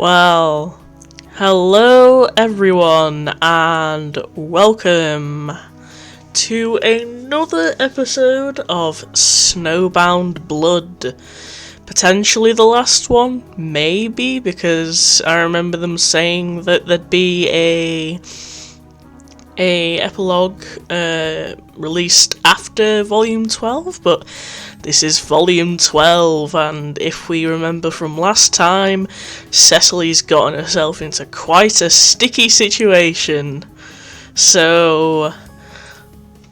Well, hello everyone, and welcome to another episode of Snowbound Blood. Potentially the last one, maybe, because I remember them saying that there'd be a epilogue released after Volume 12, but this is Volume 12, and if we remember from last time, Cecily's gotten herself into quite a sticky situation. So,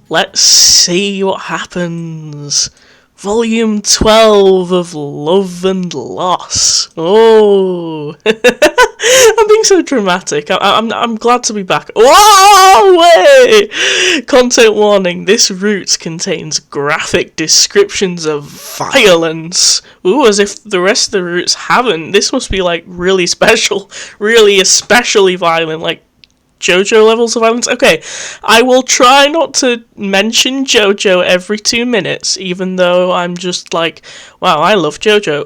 let's see what happens. Volume 12 of Love and Loss. Oh! I'm being so dramatic. I'm glad to be back. Whoa! Wait! Content warning. This route contains graphic descriptions of violence. Ooh, as if the rest of the routes haven't. This must be like really special. Really especially violent. Like JoJo levels of violence. Okay, I will try not to mention JoJo every 2 minutes, even though I'm just like, wow, I love JoJo.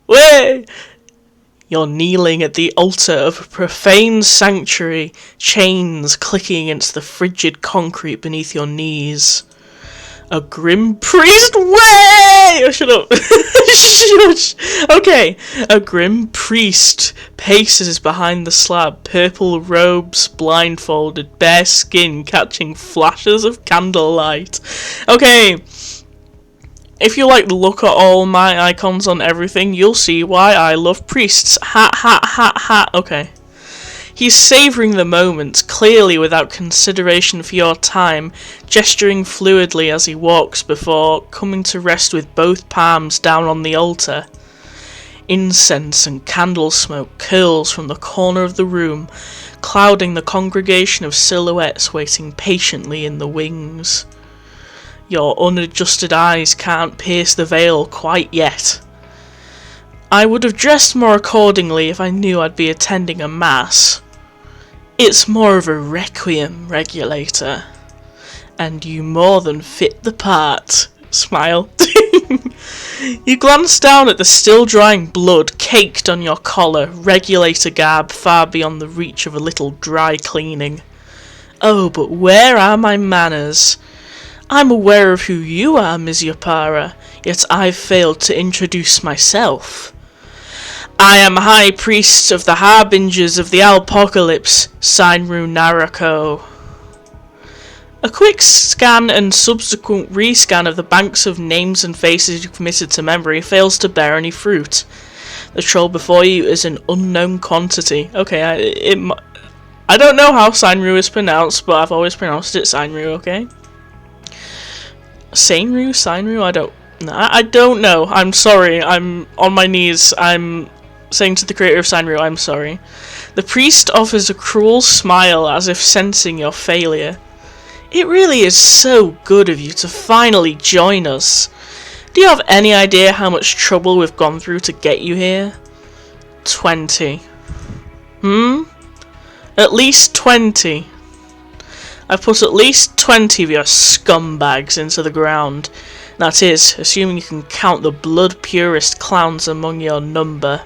Way! You're kneeling at the altar of a profane sanctuary, chains clicking against the frigid concrete beneath your knees. A grim priest. Way! Oh, shut up. Shush. Okay. A grim priest paces behind the slab, purple robes, blindfolded, bare skin catching flashes of candlelight. Okay. If you look at all my icons on everything, you'll see why I love priests. Ha. Okay. He's savouring the moment, clearly without consideration for your time, gesturing fluidly as he walks before coming to rest with both palms down on the altar. Incense and candle smoke curls from the corner of the room, clouding the congregation of silhouettes waiting patiently in the wings. Your unadjusted eyes can't pierce the veil quite yet. I would have dressed more accordingly if I knew I'd be attending a mass. It's more of a requiem, Regulator. And you more than fit the part. Smile. You glance down at the still drying blood caked on your collar, Regulator garb far beyond the reach of a little dry cleaning. Oh, but where are my manners? I'm aware of who you are, Ms. Yapara, yet I've failed to introduce myself. I am High Priest of the Harbingers of the Apocalypse, Sainru Narako. A quick scan and subsequent rescan of the banks of names and faces you committed to memory fails to bear any fruit. The troll before you is an unknown quantity. Okay, I don't know how Sainru is pronounced, but I've always pronounced it Sainru, okay? Sainru? I don't know. I'm sorry. I'm on my knees. I'm saying to the creator of Sainru, I'm sorry. The priest offers a cruel smile as if sensing your failure. It really is so good of you to finally join us. Do you have any idea how much trouble we've gone through to get you here? 20. At least 20. I've put at least 20 of your scumbags into the ground. That is, assuming you can count the blood purist clowns among your number.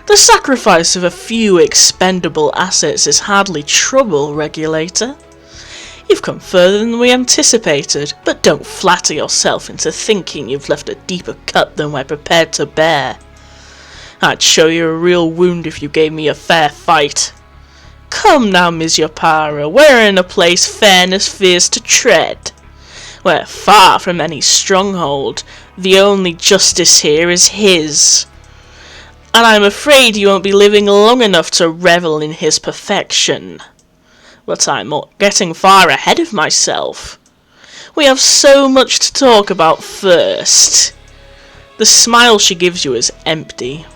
The sacrifice of a few expendable assets is hardly trouble, Regulator. You've come further than we anticipated, but don't flatter yourself into thinking you've left a deeper cut than we're prepared to bear. I'd show you a real wound if you gave me a fair fight. Come now, Ms. Yapara, we're in a place fairness fears to tread. We're far from any stronghold. The only justice here is his. And I'm afraid you won't be living long enough to revel in his perfection. But I'm getting far ahead of myself. We have so much to talk about first. The smile she gives you is empty.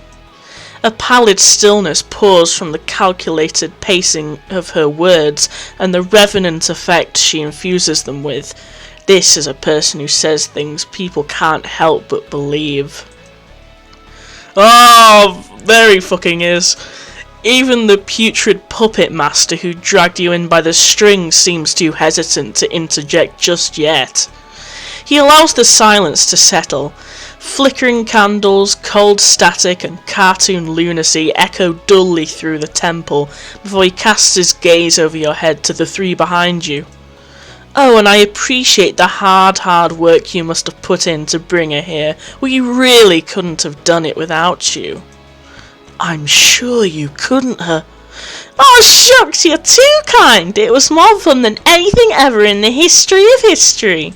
A pallid stillness pours from the calculated pacing of her words and the revenant effect she infuses them with. This is a person who says things people can't help but believe. Oh, there he fucking is. Even the putrid puppet master who dragged you in by the strings seems too hesitant to interject just yet. He allows the silence to settle. Flickering candles, cold static, and cartoon lunacy echo dully through the temple before he casts his gaze over your head to the three behind you. Oh, and I appreciate the hard work you must have put in to bring her here. We really couldn't have done it without you. I'm sure you couldn't have. Oh, shucks, you're too kind. It was more fun than anything ever in the history of history.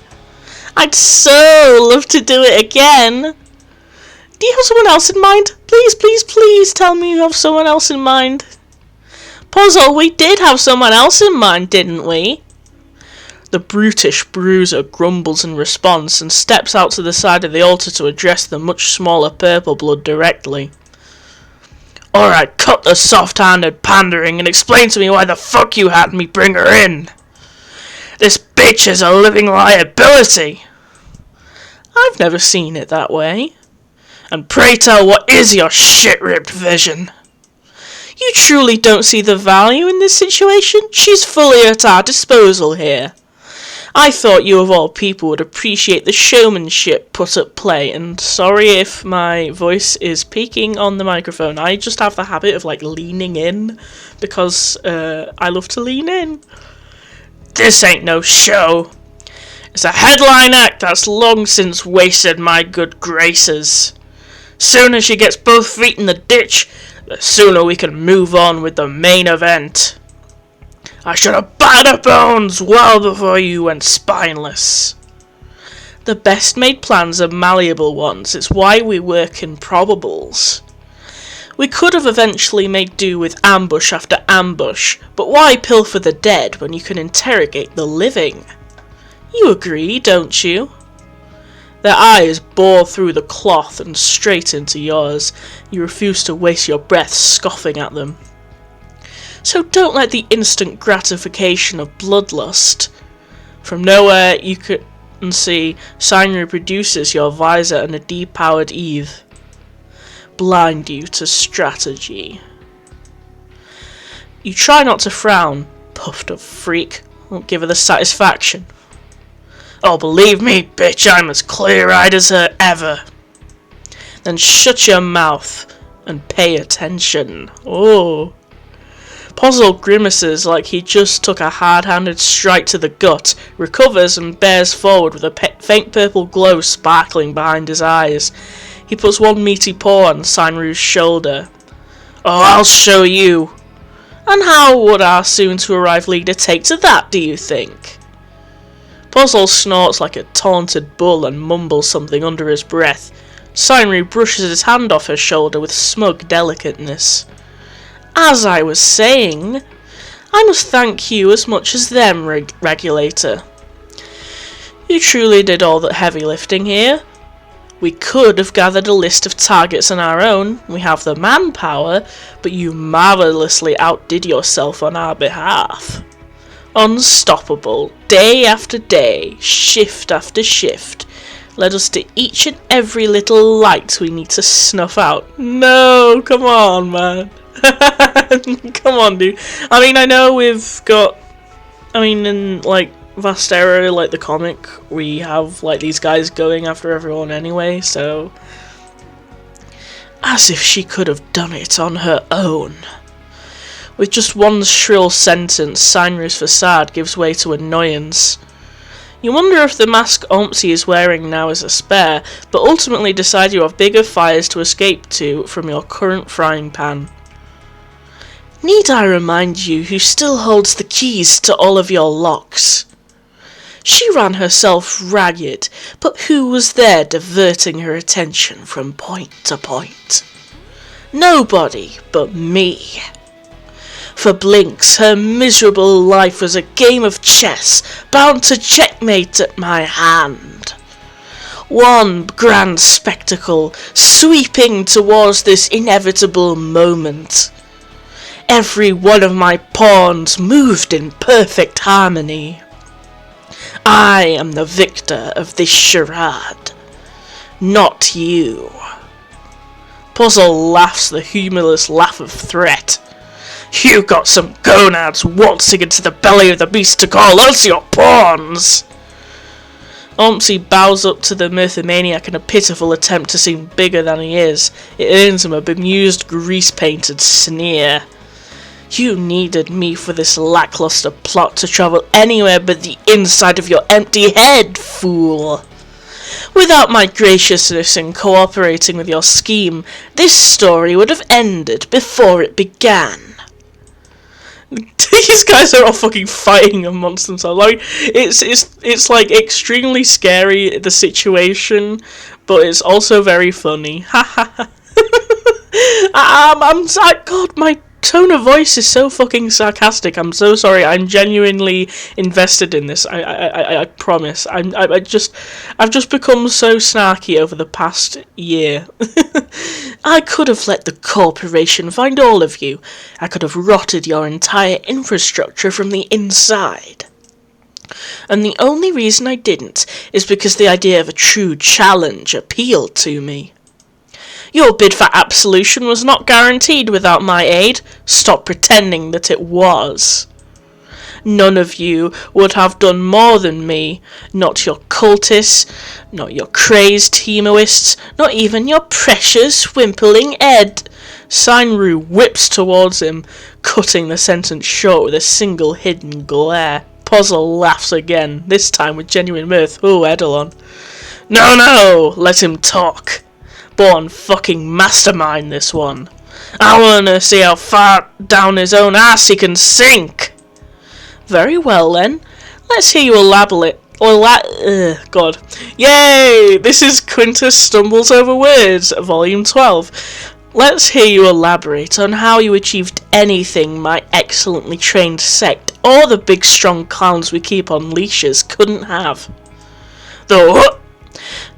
I'd so love to do it again. Do you have someone else in mind? Please tell me you have someone else in mind. Puzzle, we did have someone else in mind, didn't we? The brutish bruiser grumbles in response and steps out to the side of the altar to address the much smaller purple blood directly. Alright, cut the soft-handed pandering and explain to me why the fuck you had me bring her in. This bitch is a living liability. I've never seen it that way. And pray tell, what is your shit-ripped vision? You truly don't see the value in this situation? She's fully at our disposal here. I thought you of all people would appreciate the showmanship put at play, and sorry if my voice is peaking on the microphone. I just have the habit of leaning in because I love to lean in. This ain't no show. It's a headline act that's long since wasted my good graces. Sooner she gets both feet in the ditch, the sooner we can move on with the main event. I should have battered her bones well before you went spineless. The best made plans are malleable ones. It's why we work in probables. We could have eventually made do with ambush after ambush, but why pilfer the dead when you can interrogate the living? You agree, don't you? Their eyes bore through the cloth and straight into yours. You refuse to waste your breath scoffing at them. So don't let the instant gratification of bloodlust. From nowhere you can see Sign produces your visor and a depowered Eve. Blind you to strategy. You try not to frown, puffed up freak. Won't give her the satisfaction. Oh, believe me, bitch, I'm as clear-eyed as ever. Then shut your mouth and pay attention. Oh. Puzzle grimaces like he just took a hard-handed strike to the gut, recovers and bears forward with a faint purple glow sparkling behind his eyes. He puts one meaty paw on Sanru's shoulder. Oh, I'll show you. And how would our soon-to-arrive leader take to that, do you think? Puzzle snorts like a taunted bull and mumbles something under his breath. Sanru brushes his hand off her shoulder with smug delicateness. As I was saying, I must thank you as much as them, Regulator. You truly did all the heavy lifting here. We could have gathered a list of targets on our own, we have the manpower, but you marvellously outdid yourself on our behalf. Unstoppable, day after day, shift after shift, led us to each and every little light we need to snuff out. No, come on, man. Come on, dude. I mean, I know we've got, in Vastera, the comic, we have these guys going after everyone anyway, so as if she could have done it on her own. With just one shrill sentence, Sanru's facade gives way to annoyance. You wonder if the mask Ompsy is wearing now is a spare, but ultimately decide you have bigger fires to escape to from your current frying pan. Need I remind you who still holds the keys to all of your locks? She ran herself ragged, but who was there diverting her attention from point to point? Nobody but me. For Blinks, her miserable life was a game of chess, bound to checkmate at my hand. One grand spectacle, sweeping towards this inevitable moment. Every one of my pawns moved in perfect harmony. I am the victor of this charade, not you. Puzzle laughs the humorless laugh of threat. You got some gonads waltzing into the belly of the beast to call us your pawns. Ormsey bows up to the Mythomaniac in a pitiful attempt to seem bigger than he is. It earns him a bemused, grease-painted sneer. You needed me for this lackluster plot to travel anywhere but the inside of your empty head, fool. Without my graciousness in cooperating with your scheme, this story would have ended before it began. These guys are all fucking fighting amongst themselves. Like, it's like extremely scary, the situation, but it's also very funny. Ha ha ha. God, my tone of voice is so fucking sarcastic. I'm so sorry. I'm genuinely invested in this. I promise. I've just become so snarky over the past year. I could have let the corporation find all of you. I could have rotted your entire infrastructure from the inside. And the only reason I didn't is because the idea of a true challenge appealed to me. Your bid for absolution was not guaranteed without my aid. Stop pretending that it was. None of you would have done more than me. Not your cultists, not your crazed hemoists, not even your precious wimpling Ed. Sainru whips towards him, cutting the sentence short with a single hidden glare. Puzzle laughs again, this time with genuine mirth. Oh, Eidolon. No, let him talk. Born fucking mastermind, this one. I wanna see how far down his own ass he can sink. Very well then, let's hear you elaborate. God. Yay! This is Quintus Stumbles Over Words, Volume 12. Let's hear you elaborate on how you achieved anything my excellently trained sect or the big strong clowns we keep on leashes couldn't have. Though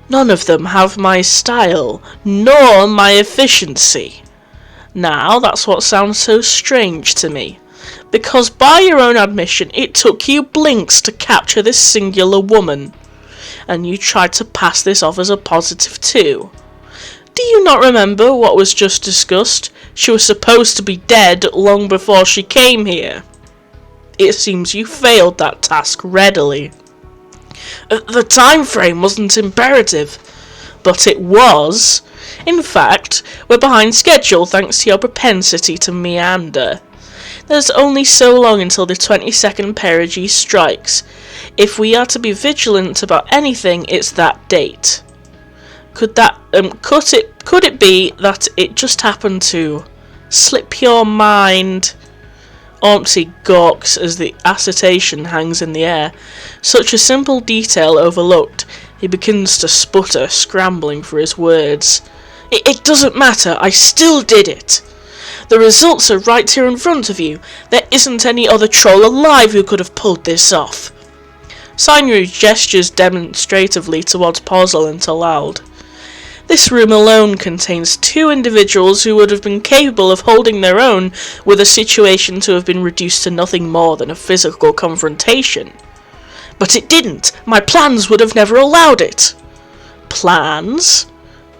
none of them have my style, nor my efficiency. Now, that's what sounds so strange to me, because by your own admission, it took you blinks to capture this singular woman, and you tried to pass this off as a positive too. Do you not remember what was just discussed? She was supposed to be dead long before she came here. It seems you failed that task readily. The time frame wasn't imperative, but it was. In fact, we're behind schedule thanks to your propensity to meander. There's only so long until the 22nd perigee strikes. If we are to be vigilant about anything, it's that date. Could it be that it just happened to slip your mind? Ormsey gawks as the acetation hangs in the air. Such a simple detail overlooked, he begins to sputter, scrambling for his words. It doesn't matter, I still did it. The results are right here in front of you. There isn't any other troll alive who could have pulled this off. Sainru gestures demonstratively towards Porzel and Talald. This room alone contains 2 individuals who would have been capable of holding their own with a situation to have been reduced to nothing more than a physical confrontation. But it didn't. My plans would have never allowed it. Plans?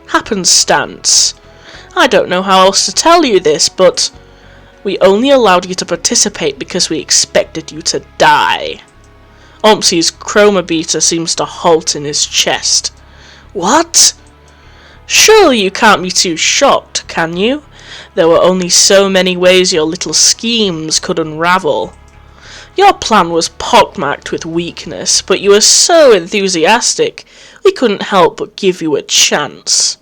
Happenstance. I don't know how else to tell you this, but we only allowed you to participate because we expected you to die. Ormsey's chroma beta seems to halt in his chest. What? Surely you can't be too shocked, can you? There were only so many ways your little schemes could unravel. Your plan was pockmarked with weakness, but you were so enthusiastic, we couldn't help but give you a chance.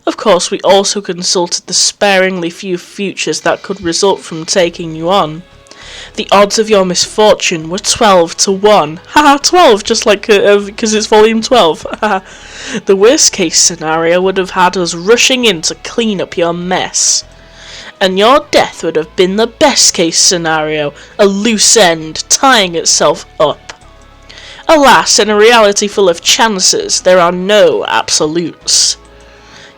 Of course, we also consulted the sparingly few futures that could result from taking you on. The odds of your misfortune were 12 to 1. Haha, 12, just like, because it's volume 12. The worst case scenario would have had us rushing in to clean up your mess. And your death would have been the best case scenario, a loose end tying itself up. Alas, in a reality full of chances, there are no absolutes.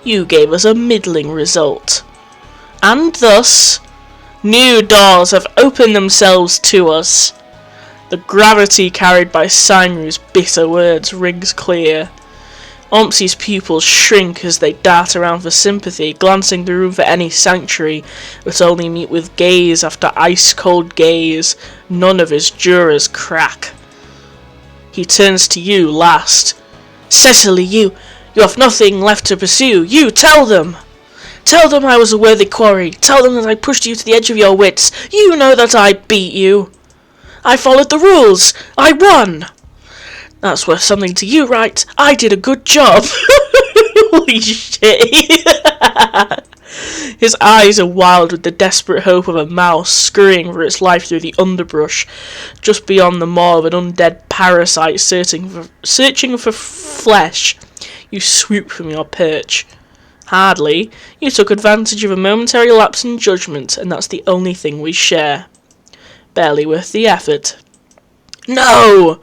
You gave us a middling result. And thus, new doors have opened themselves to us. The gravity carried by Sainru's bitter words rings clear. Ormsey's pupils shrink as they dart around for sympathy, glancing the room for any sanctuary, but only meet with gaze after ice-cold gaze. None of his jurors crack. He turns to you last. Cecily, you have nothing left to pursue. You, tell them! Tell them I was a worthy quarry. Tell them that I pushed you to the edge of your wits. You know that I beat you. I followed the rules. I won. That's worth something to you, right? I did a good job. Holy shit. His eyes are wild with the desperate hope of a mouse scurrying for its life through the underbrush, just beyond the maw of an undead parasite searching for flesh. You swoop from your perch. Hardly. You took advantage of a momentary lapse in judgment, and that's the only thing we share. Barely worth the effort. No!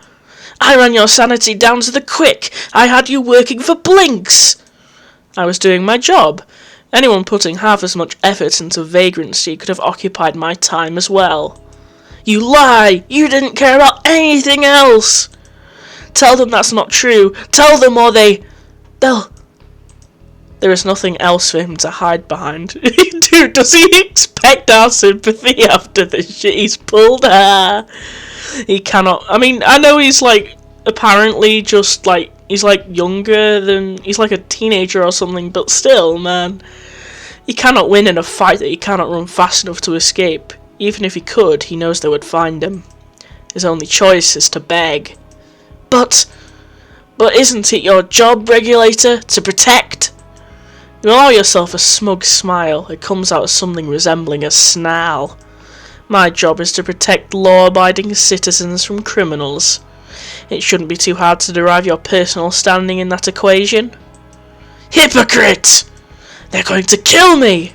I ran your sanity down to the quick. I had you working for blinks. I was doing my job. Anyone putting half as much effort into vagrancy could have occupied my time as well. You lie! You didn't care about anything else! Tell them that's not true. Tell them or they'll... There is nothing else for him to hide behind. Dude, does he expect our sympathy after the shit he's pulled? He cannot... I mean, I know he's, like, apparently just, like, he's, like, younger than... He's, like, a teenager or something, but still, man. He cannot win in a fight that he cannot run fast enough to escape. Even if he could, he knows they would find him. His only choice is to beg. But isn't it your job, Regulator, to protect? You allow yourself a smug smile. It comes out as something resembling a snarl. My job is to protect law-abiding citizens from criminals. It shouldn't be too hard to derive your personal standing in that equation. Hypocrite! They're going to kill me!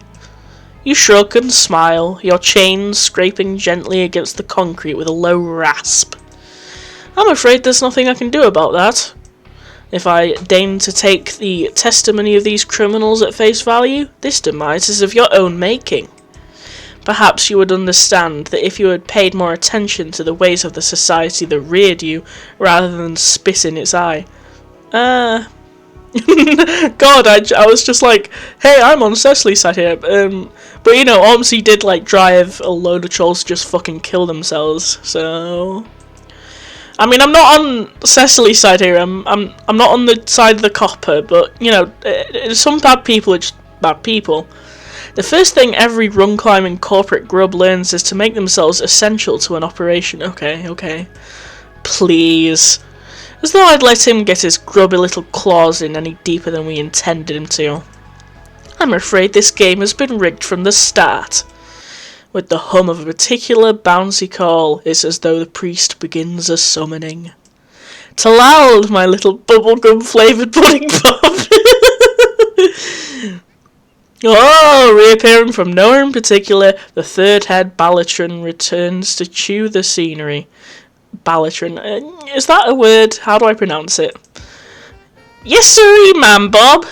You shrug and smile, your chains scraping gently against the concrete with a low rasp. I'm afraid there's nothing I can do about that. If I deign to take the testimony of these criminals at face value, this demise is of your own making. Perhaps you would understand that if you had paid more attention to the ways of the society that reared you, rather than spit in its eye. God, I was just like, hey, I'm on Cecily's side here. But you know, Ormsey did like drive a load of trolls to just fucking kill themselves, so... I mean, I'm not on Cecily's side here. I'm not on the side of the copper, but you know, some bad people are just bad people. The first thing every rung-climbing corporate grub learns is to make themselves essential to an operation. Okay. Please. As though I'd let him get his grubby little claws in any deeper than we intended him to. I'm afraid this game has been rigged from the start. With the hum of a particular bouncy call, it's as though the priest begins a summoning. Talald, my little bubblegum-flavoured pudding pop! Oh, reappearing from nowhere in particular, the third head Balatron returns to chew the scenery. Balatron, is that a word? How do I pronounce it? Yes, sirree, ma'am, Bob.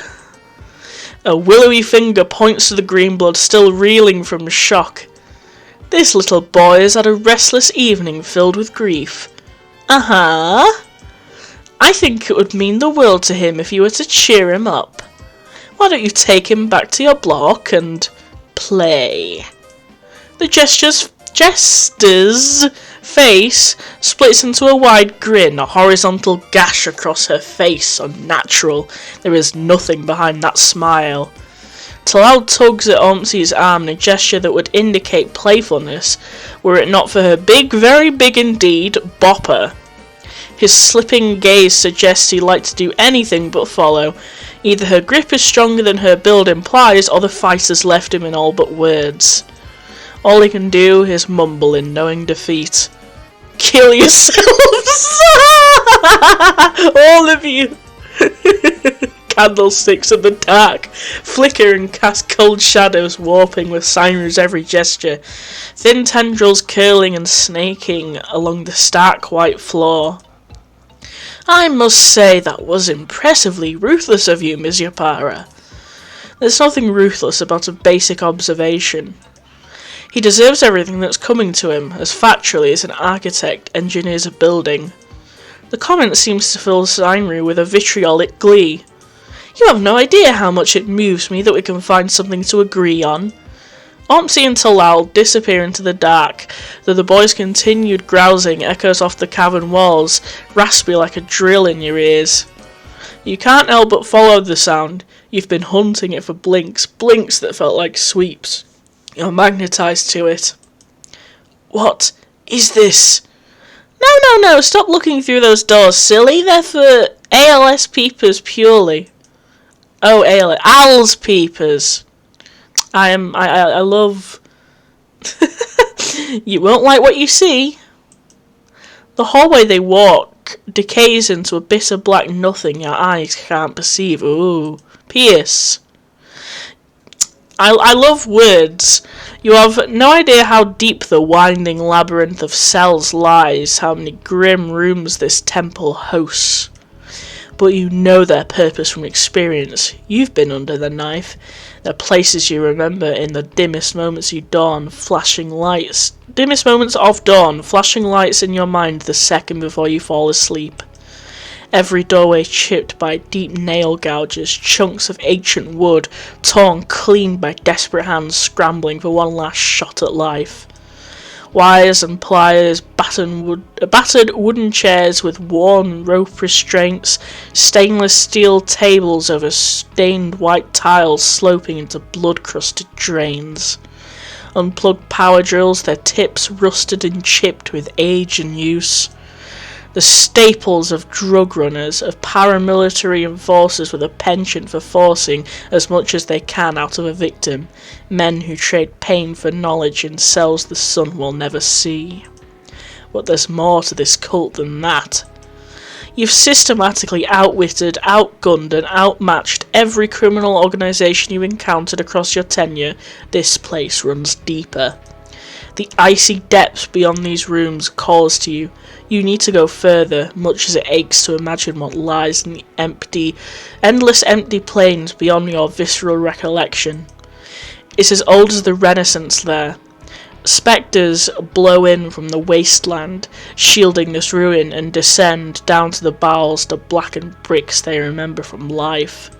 A willowy finger points to the Greenblood, still reeling from shock. This little boy has had a restless evening filled with grief. Uh-huh. I think it would mean the world to him if you were to cheer him up. Why don't you take him back to your block and play? The jester's face splits into a wide grin, a horizontal gash across her face, unnatural. There is nothing behind that smile. Talal tugs at Ormsey's arm in a gesture that would indicate playfulness, were it not for her big, very big indeed, bopper. His slipping gaze suggests he'd like to do anything but follow. Either her grip is stronger than her build implies, or the fight has left him in all but words. All he can do is mumble in knowing defeat. Kill yourselves! All of you! Candlesticks in the dark flicker and cast cold shadows, warping with Siren's every gesture. Thin tendrils curling and snaking along the stark white floor. I must say that was impressively ruthless of you, Ms. Yapara. There's nothing ruthless about a basic observation. He deserves everything that's coming to him, as factually as an architect engineers a building. The comment seems to fill Sinri with a vitriolic glee. You have no idea how much it moves me that we can find something to agree on. Ompsy and Talal disappear into the dark, though the boy's continued grousing echoes off the cavern walls, raspy like a drill in your ears. You can't help but follow the sound. You've been hunting it for blinks that felt like sweeps. You're magnetised to it. What is this? No, stop looking through those doors, silly. They're for ALS peepers purely. Oh, ALS peepers. I love... You won't like what you see. The hallway they walk decays into a bit of black nothing your eyes can't perceive. Ooh, pierce. I love words. You have no idea how deep the winding labyrinth of cells lies, how many grim rooms this temple hosts. But you know their purpose from experience. You've been under the knife. They're places you remember in the dimmest moments of dawn, flashing lights in your mind the second before you fall asleep. Every doorway chipped by deep nail gouges, chunks of ancient wood, torn clean by desperate hands scrambling for one last shot at life. Wires and pliers, battered wooden chairs with worn rope restraints, stainless steel tables over stained white tiles sloping into blood-crusted drains. Unplugged power drills, their tips rusted and chipped with age and use. The staples of drug runners, of paramilitary enforcers with a penchant for forcing as much as they can out of a victim, men who trade pain for knowledge in cells the sun will never see. But there's more to this cult than that. You've systematically outwitted, outgunned and outmatched every criminal organisation you encountered across your tenure. This place runs deeper. The icy depths beyond these rooms calls to you. You need to go further, much as it aches to imagine what lies in the endless empty plains beyond your visceral recollection. It's as old as the Renaissance there. Spectres blow in from the wasteland, shielding this ruin, and descend down to the bowels to blacken bricks they remember from life.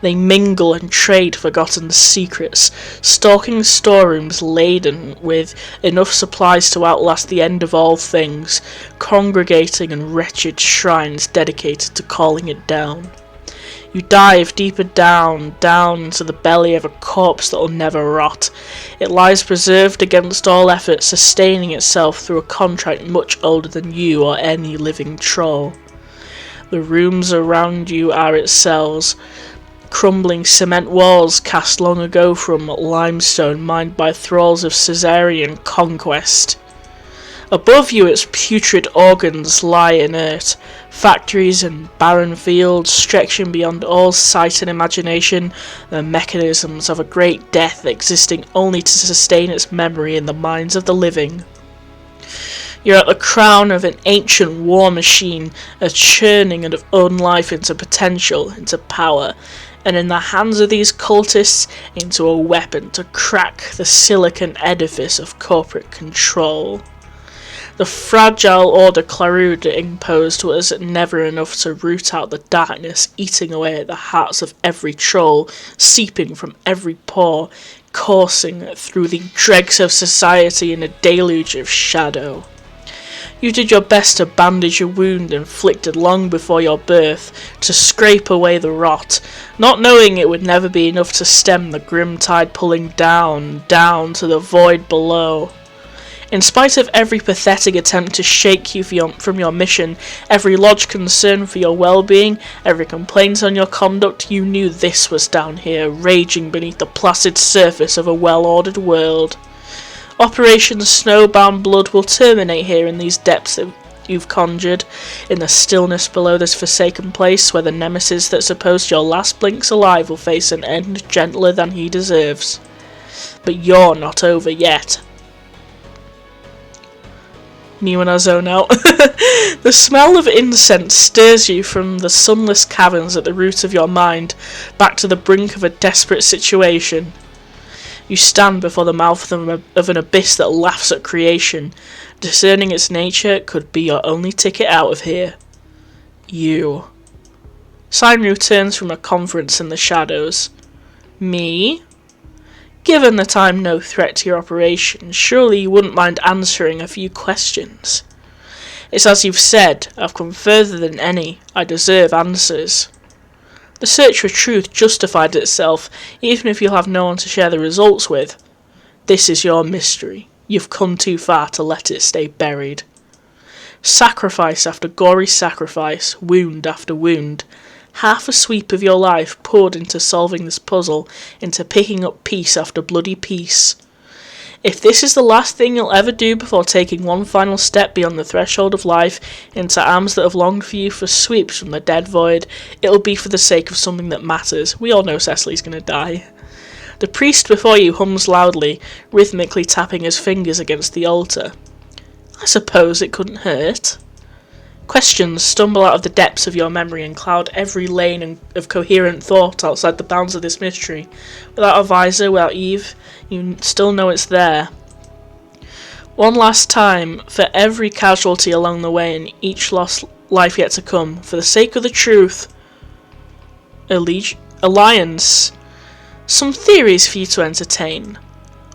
They mingle and trade forgotten secrets, stalking storerooms laden with enough supplies to outlast the end of all things, congregating in wretched shrines dedicated to calling it down. You dive deeper down into the belly of a corpse that will never rot. It lies preserved against all effort, sustaining itself through a contract much older than you or any living troll. The rooms around you are its cells, crumbling cement walls cast long ago from limestone mined by thralls of Caesarean conquest. Above you its putrid organs lie inert, factories and barren fields stretching beyond all sight and imagination, the mechanisms of a great death existing only to sustain its memory in the minds of the living. You're at the crown of an ancient war machine, a churning of unlife into potential, into power, and in the hands of these cultists into a weapon to crack the silicon edifice of corporate control. The fragile order Clarude imposed was never enough to root out the darkness eating away at the hearts of every troll, seeping from every pore, coursing through the dregs of society in a deluge of shadow. You did your best to bandage a wound inflicted long before your birth, to scrape away the rot, not knowing it would never be enough to stem the grim tide pulling down to the void below. In spite of every pathetic attempt to shake you from your mission, every lodged concern for your well-being, every complaint on your conduct, you knew this was down here, raging beneath the placid surface of a well-ordered world. Operation Snowbound blood will terminate here in these depths that you've conjured, in the stillness below this forsaken place where the nemesis that supposed your last blink's alive will face an end gentler than he deserves. But you're not over yet. Me when I zone out. The smell of incense stirs you from the sunless caverns at the root of your mind, back to the brink of a desperate situation. You stand before the mouth of an abyss that laughs at creation. Discerning its nature could be your only ticket out of here. You. Sign returns from a conference in the shadows. Me? Given that I'm no threat to your operations, surely you wouldn't mind answering a few questions. It's as you've said, I've come further than any. I deserve answers. The search for truth justified itself, even if you'll have no one to share the results with. This is your mystery. You've come too far to let it stay buried. Sacrifice after gory sacrifice, wound after wound. Half a sweep of your life poured into solving this puzzle, into picking up piece after bloody piece. If this is the last thing you'll ever do before taking one final step beyond the threshold of life into arms that have longed for you for sweeps from the dead void, it'll be for the sake of something that matters. We all know Cecily's gonna die. The priest before you hums loudly, rhythmically tapping his fingers against the altar. I suppose it couldn't hurt. Questions stumble out of the depths of your memory and cloud every lane of coherent thought outside the bounds of this mystery. Without a visor, without Eve, you still know it's there. One last time, for every casualty along the way and each lost life yet to come, for the sake of the truth, Alliance, some theories for you to entertain.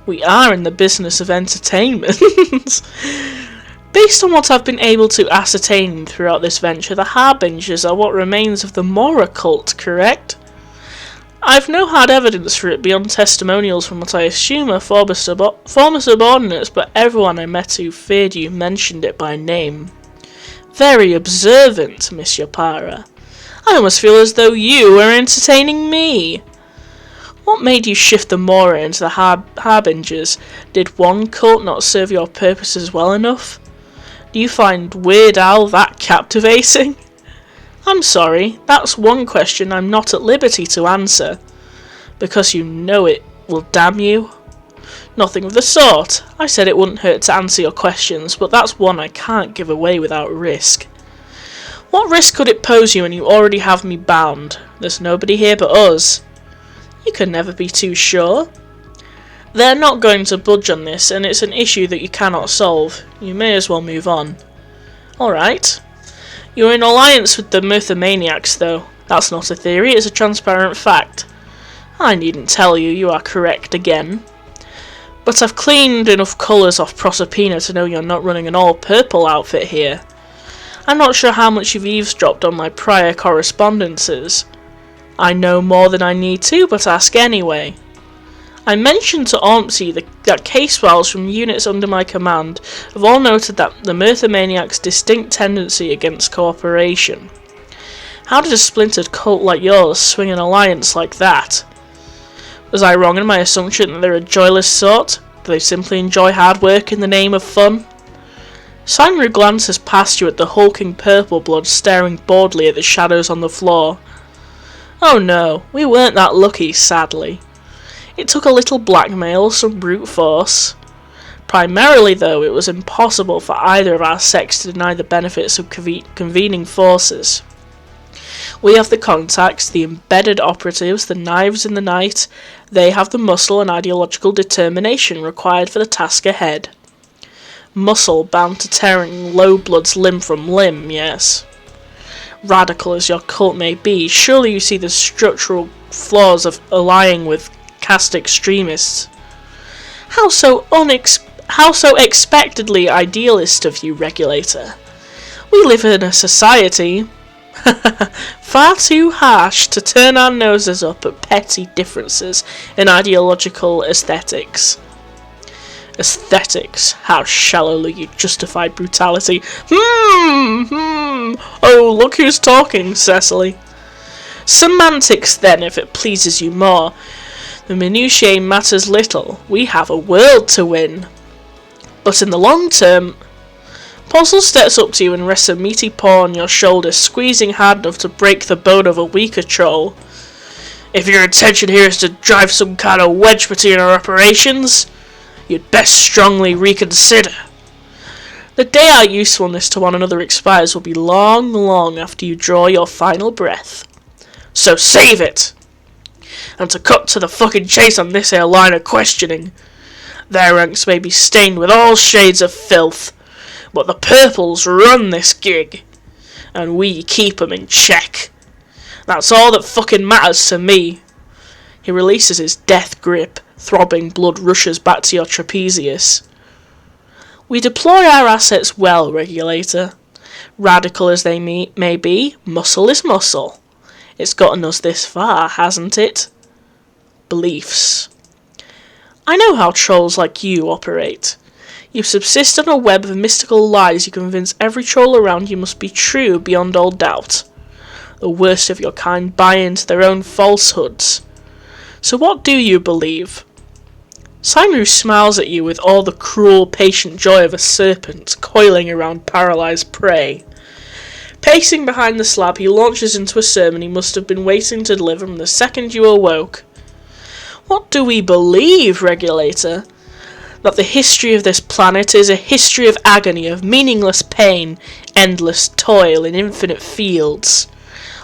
We are in the business of entertainment. Based on what I've been able to ascertain throughout this venture, the Harbingers are what remains of the Mora cult, correct? I've no hard evidence for it beyond testimonials from what I assume are former subordinates, but everyone I met who feared you mentioned it by name. Very observant, Miss Yapara. I almost feel as though you were entertaining me. What made you shift the Mora into the Harbingers? Did one cult not serve your purposes well enough? Do you find Weird Al that captivating? I'm sorry, that's one question I'm not at liberty to answer. Because you know it will damn you? Nothing of the sort. I said it wouldn't hurt to answer your questions, but that's one I can't give away without risk. What risk could it pose you when you already have me bound? There's nobody here but us. You can never be too sure. They're not going to budge on this, and it's an issue that you cannot solve. You may as well move on. Alright. You're in alliance with the Mythomaniacs, though. That's not a theory, it's a transparent fact. I needn't tell you, you are correct again. But I've cleaned enough colours off Proserpina to know you're not running an all-purple outfit here. I'm not sure how much you've eavesdropped on my prior correspondences. I know more than I need to, but ask anyway. I mentioned to Ormsey that case files from units under my command have all noted that the Mythomaniac's distinct tendency against cooperation. How did a splintered cult like yours swing an alliance like that? Was I wrong in my assumption that they're a joyless sort? Do they simply enjoy hard work in the name of fun? Sanru glances past you at the hulking purple blood staring boredly at the shadows on the floor. Oh no, we weren't that lucky, sadly. It took a little blackmail, some brute force. Primarily, though, it was impossible for either of our sex to deny the benefits of convening forces. We have the contacts, the embedded operatives, the knives in the night. They have the muscle and ideological determination required for the task ahead. Muscle bound to tearing low bloods limb from limb, yes. Radical as your cult may be, surely you see the structural flaws of allying with caste extremists. How so expectedly idealist of you, Regulator. We live in a society far too harsh to turn our noses up at petty differences in ideological aesthetics. Aesthetics, how shallowly you justified brutality. Oh, look who's talking, Cecily. Semantics, then, if it pleases you more. The minutiae matters little. We have a world to win. But in the long term... Puzzle steps up to you and rests a meaty paw on your shoulder, squeezing hard enough to break the bone of a weaker troll. If your intention here is to drive some kind of wedge between our operations, you'd best strongly reconsider. The day our usefulness to one another expires will be long, long after you draw your final breath. So save it! And to cut to the fucking chase on this here line of questioning, their ranks may be stained with all shades of filth, but the purples run this gig, and we keep 'em in check. That's all that fucking matters to me. He releases his death grip, Throbbing blood rushes back to your trapezius. We deploy our assets well, Regulator. Radical as they may be, muscle is muscle. It's gotten us this far, hasn't it? Beliefs. I know how trolls like you operate. You subsist on a web of mystical lies you convince every troll around you must be true beyond all doubt. The worst of your kind buy into their own falsehoods. So what do you believe? Simru smiles at you with all the cruel, patient joy of a serpent coiling around paralysed prey. Pacing behind the slab, he launches into a sermon he must have been waiting to deliver from the second you awoke. What do we believe, Regulator? That the history of this planet is a history of agony, of meaningless pain, endless toil in infinite fields.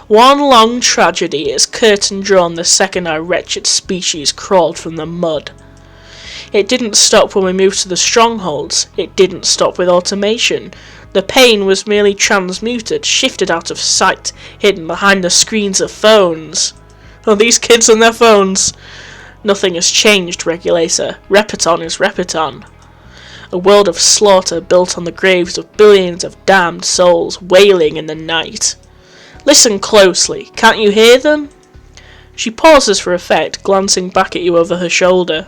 One long tragedy is curtain drawn the second our wretched species crawled from the mud. It didn't stop when we moved to the strongholds. It didn't stop with automation. The pain was merely transmuted, shifted out of sight, hidden behind the screens of phones. Oh, these kids and their phones. Nothing has changed, Regulator. Repeton is Repeton. A world of slaughter built on the graves of billions of damned souls wailing in the night. Listen closely. Can't you hear them? She pauses for effect, glancing back at you over her shoulder.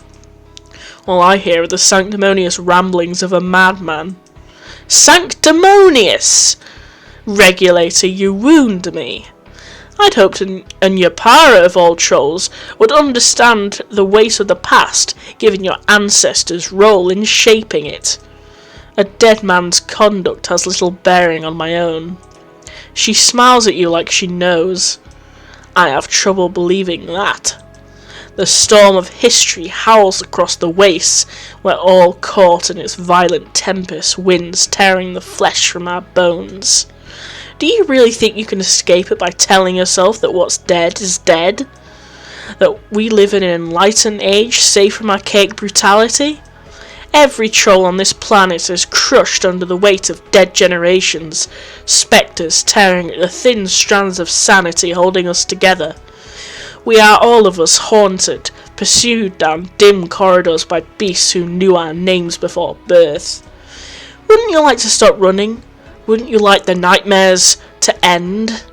All I hear are the sanctimonious ramblings of a madman. Sanctimonious! Regulator, you wound me. I'd hoped an Yapara of all trolls would understand the weight of the past, given your ancestors' role in shaping it. A dead man's conduct has little bearing on my own. She smiles at you like she knows. I have trouble believing that. The storm of history howls across the wastes, we're all caught in its violent tempest, winds tearing the flesh from our bones. Do you really think you can escape it by telling yourself that what's dead is dead? That we live in an enlightened age, safe from archaic brutality? Every troll on this planet is crushed under the weight of dead generations, spectres tearing at the thin strands of sanity holding us together. We are all of us haunted, pursued down dim corridors by beasts who knew our names before birth. Wouldn't you like to stop running? Wouldn't you like the nightmares to end?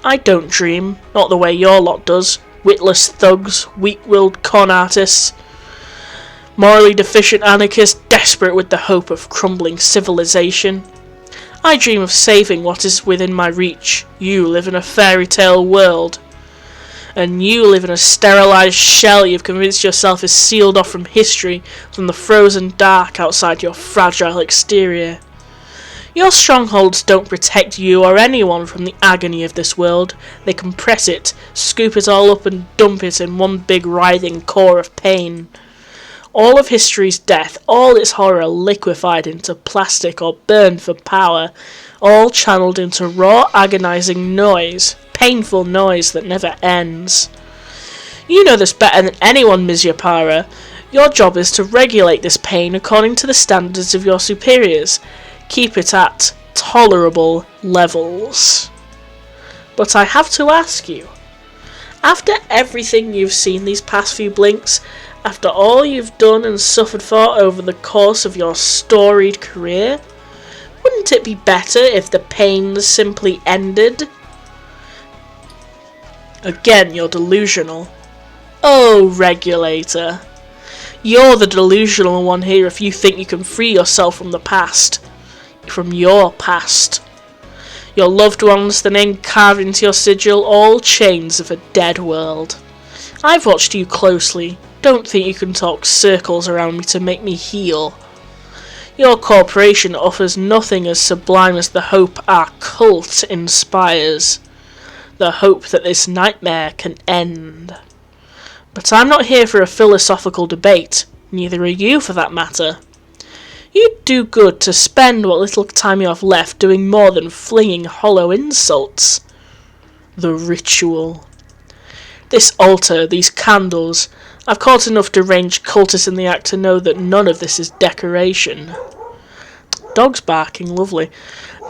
I don't dream, not the way your lot does. Witless thugs, weak-willed con artists, morally deficient anarchists desperate with the hope of crumbling civilization. I dream of saving what is within my reach. You live in a fairy tale world. And you live in a sterilized shell you've convinced yourself is sealed off from history, from the frozen dark outside your fragile exterior. Your strongholds don't protect you or anyone from the agony of this world. They compress it, scoop it all up and dump it in one big writhing core of pain. All of history's death, all its horror liquefied into plastic or burned for power, all channeled into raw, agonizing noise, painful noise that never ends. You know this better than anyone, Ms. Yapara. Your job is to regulate this pain according to the standards of your superiors. Keep it at tolerable levels. But I have to ask you, after everything you've seen these past few blinks, after all you've done and suffered for over the course of your storied career, wouldn't it be better if the pain simply ended? Again, you're delusional. Oh, Regulator. You're the delusional one here if you think you can free yourself from the past. From your past. Your loved ones, the name carved into your sigil, all chains of a dead world. I've watched you closely. Don't think you can talk circles around me to make me heal. Your corporation offers nothing as sublime as the hope our cult inspires. The hope that this nightmare can end. But I'm not here for a philosophical debate, neither are you for that matter. You'd do good to spend what little time you have left doing more than flinging hollow insults. The ritual. This altar, these candles, I've caught enough deranged cultists in the act to know that none of this is decoration. dog's barking, lovely.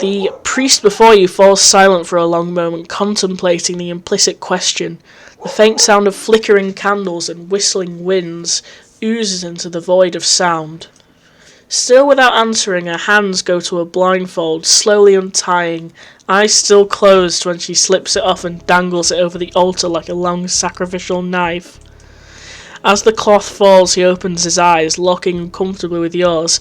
The priest before you falls silent for a long moment, contemplating the implicit question. The faint sound of flickering candles and whistling winds oozes into the void of sound. Still without answering, her hands go to a blindfold, slowly untying, eyes still closed when she slips it off and dangles it over the altar like a long sacrificial knife. As the cloth falls, he opens his eyes, locking uncomfortably with yours.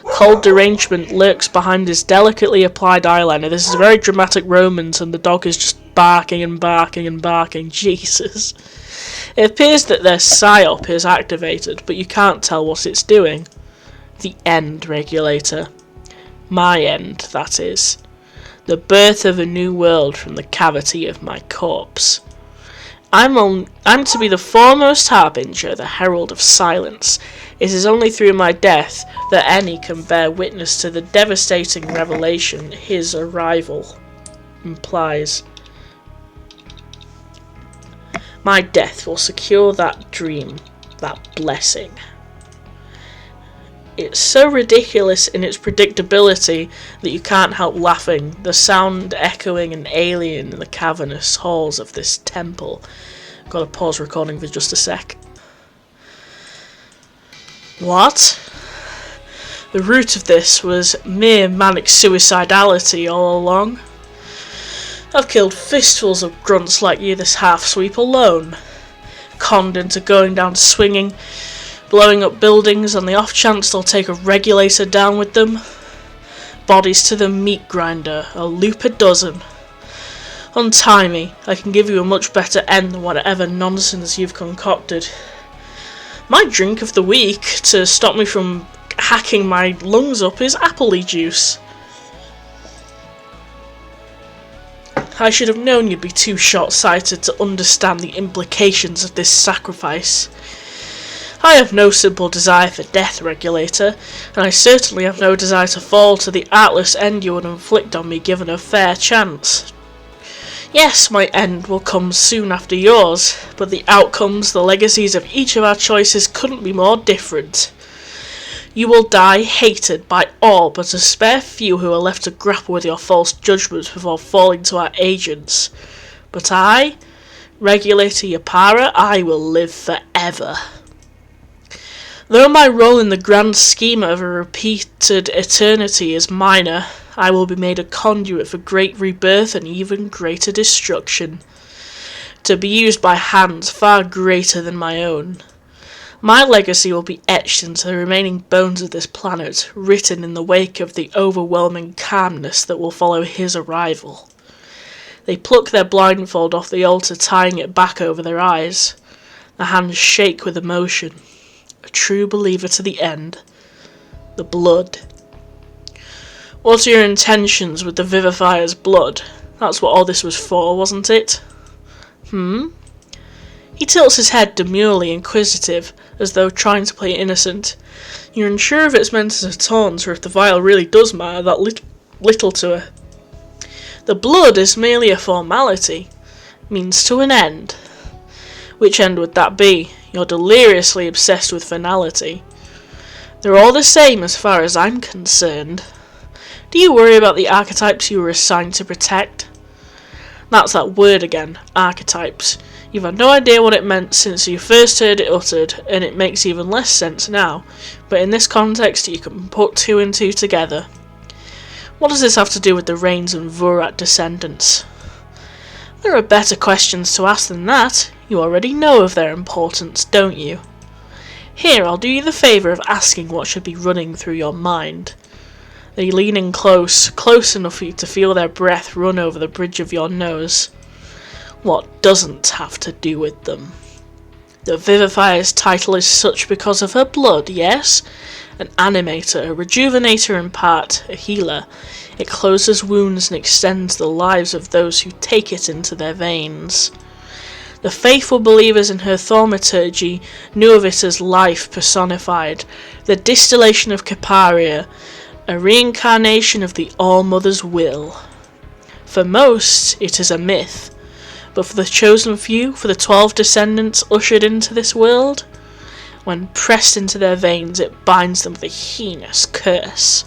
Cold derangement lurks behind his delicately applied eyeliner. This is very dramatic romance, and the dog is just barking and barking and barking. Jesus. It appears that their psyop is activated, but you can't tell what it's doing. The end regulator. My end, that is. The birth of a new world from the cavity of my corpse. I'm to be the foremost harbinger, the herald of silence. It is only through my death that any can bear witness to the devastating revelation his arrival implies. My death will secure that dream, that blessing. It's so ridiculous in its predictability that you can't help laughing, the sound echoing and alien in the cavernous halls of this temple. Gotta pause recording for just a sec. What? The root of this was mere manic suicidality all along. I've killed fistfuls of grunts like you this half-sweep alone. Conned into going down swinging, blowing up buildings on the off chance they'll take a regulator down with them. Bodies to the meat grinder, a loop a dozen. Untie me, I can give you a much better end than whatever nonsense you've concocted. My drink of the week, to stop me from hacking my lungs up, is apple juice. I should have known you'd be too short-sighted to understand the implications of this sacrifice. I have no simple desire for death, Regulator, and I certainly have no desire to fall to the artless end you would inflict on me given a fair chance. Yes, my end will come soon after yours, but the outcomes, the legacies of each of our choices couldn't be more different. You will die hated by all but a spare few who are left to grapple with your false judgments before falling to our agents. But I, Regulator Yapara, I will live forever. Though my role in the grand scheme of a repeated eternity is minor, I will be made a conduit for great rebirth and even greater destruction, to be used by hands far greater than my own. My legacy will be etched into the remaining bones of this planet, written in the wake of the overwhelming calmness that will follow his arrival. They pluck their blindfold off the altar, tying it back over their eyes. The hands shake with emotion. A true believer to the end. The blood. What are your intentions with the Vivifier's blood? That's what all this was for, wasn't it? He tilts his head demurely inquisitive, as though trying to play innocent. You're unsure if it's meant as a taunt, or if the vial really does matter that little to her. The blood is merely a formality. Means to an end. Which end would that be? You're deliriously obsessed with finality. They're all the same as far as I'm concerned. Do you worry about the archetypes you were assigned to protect? That's that word again, archetypes. You've had no idea what it meant since you first heard it uttered, and it makes even less sense now, but in this context you can put two and two together. What does this have to do with the Rains and Vurat descendants? There are better questions to ask than that. You already know of their importance, don't you? Here, I'll do you the favour of asking what should be running through your mind. They lean in close enough for you to feel their breath run over the bridge of your nose. What doesn't have to do with them? The Vivifier's title is such because of her blood, yes? An animator, a rejuvenator in part, a healer. It closes wounds and extends the lives of those who take it into their veins. The faithful believers in her thaumaturgy knew of it as life personified, the distillation of Caparia, a reincarnation of the All-Mother's will. For most, it is a myth, but for the chosen few, for the 12 descendants ushered into this world, when pressed into their veins it binds them with a heinous curse.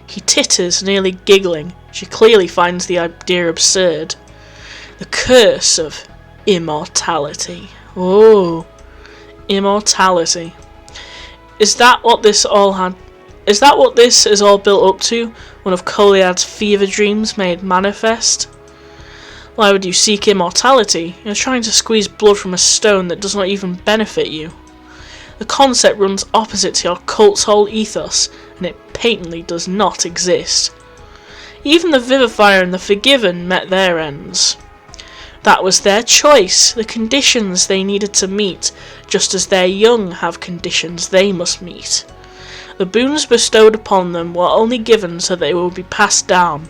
He titters, nearly giggling. She clearly finds the idea absurd. The curse of immortality. Oh, immortality. Is that what this is all built up to? One of Goliad's fever dreams made manifest? Why would you seek immortality? You're trying to squeeze blood from a stone that does not even benefit you. The concept runs opposite to your cult's whole ethos, and it patently does not exist. Even the Vivifier and the Forgiven met their ends. That was their choice, the conditions they needed to meet, just as their young have conditions they must meet. The boons bestowed upon them were only given so they will be passed down.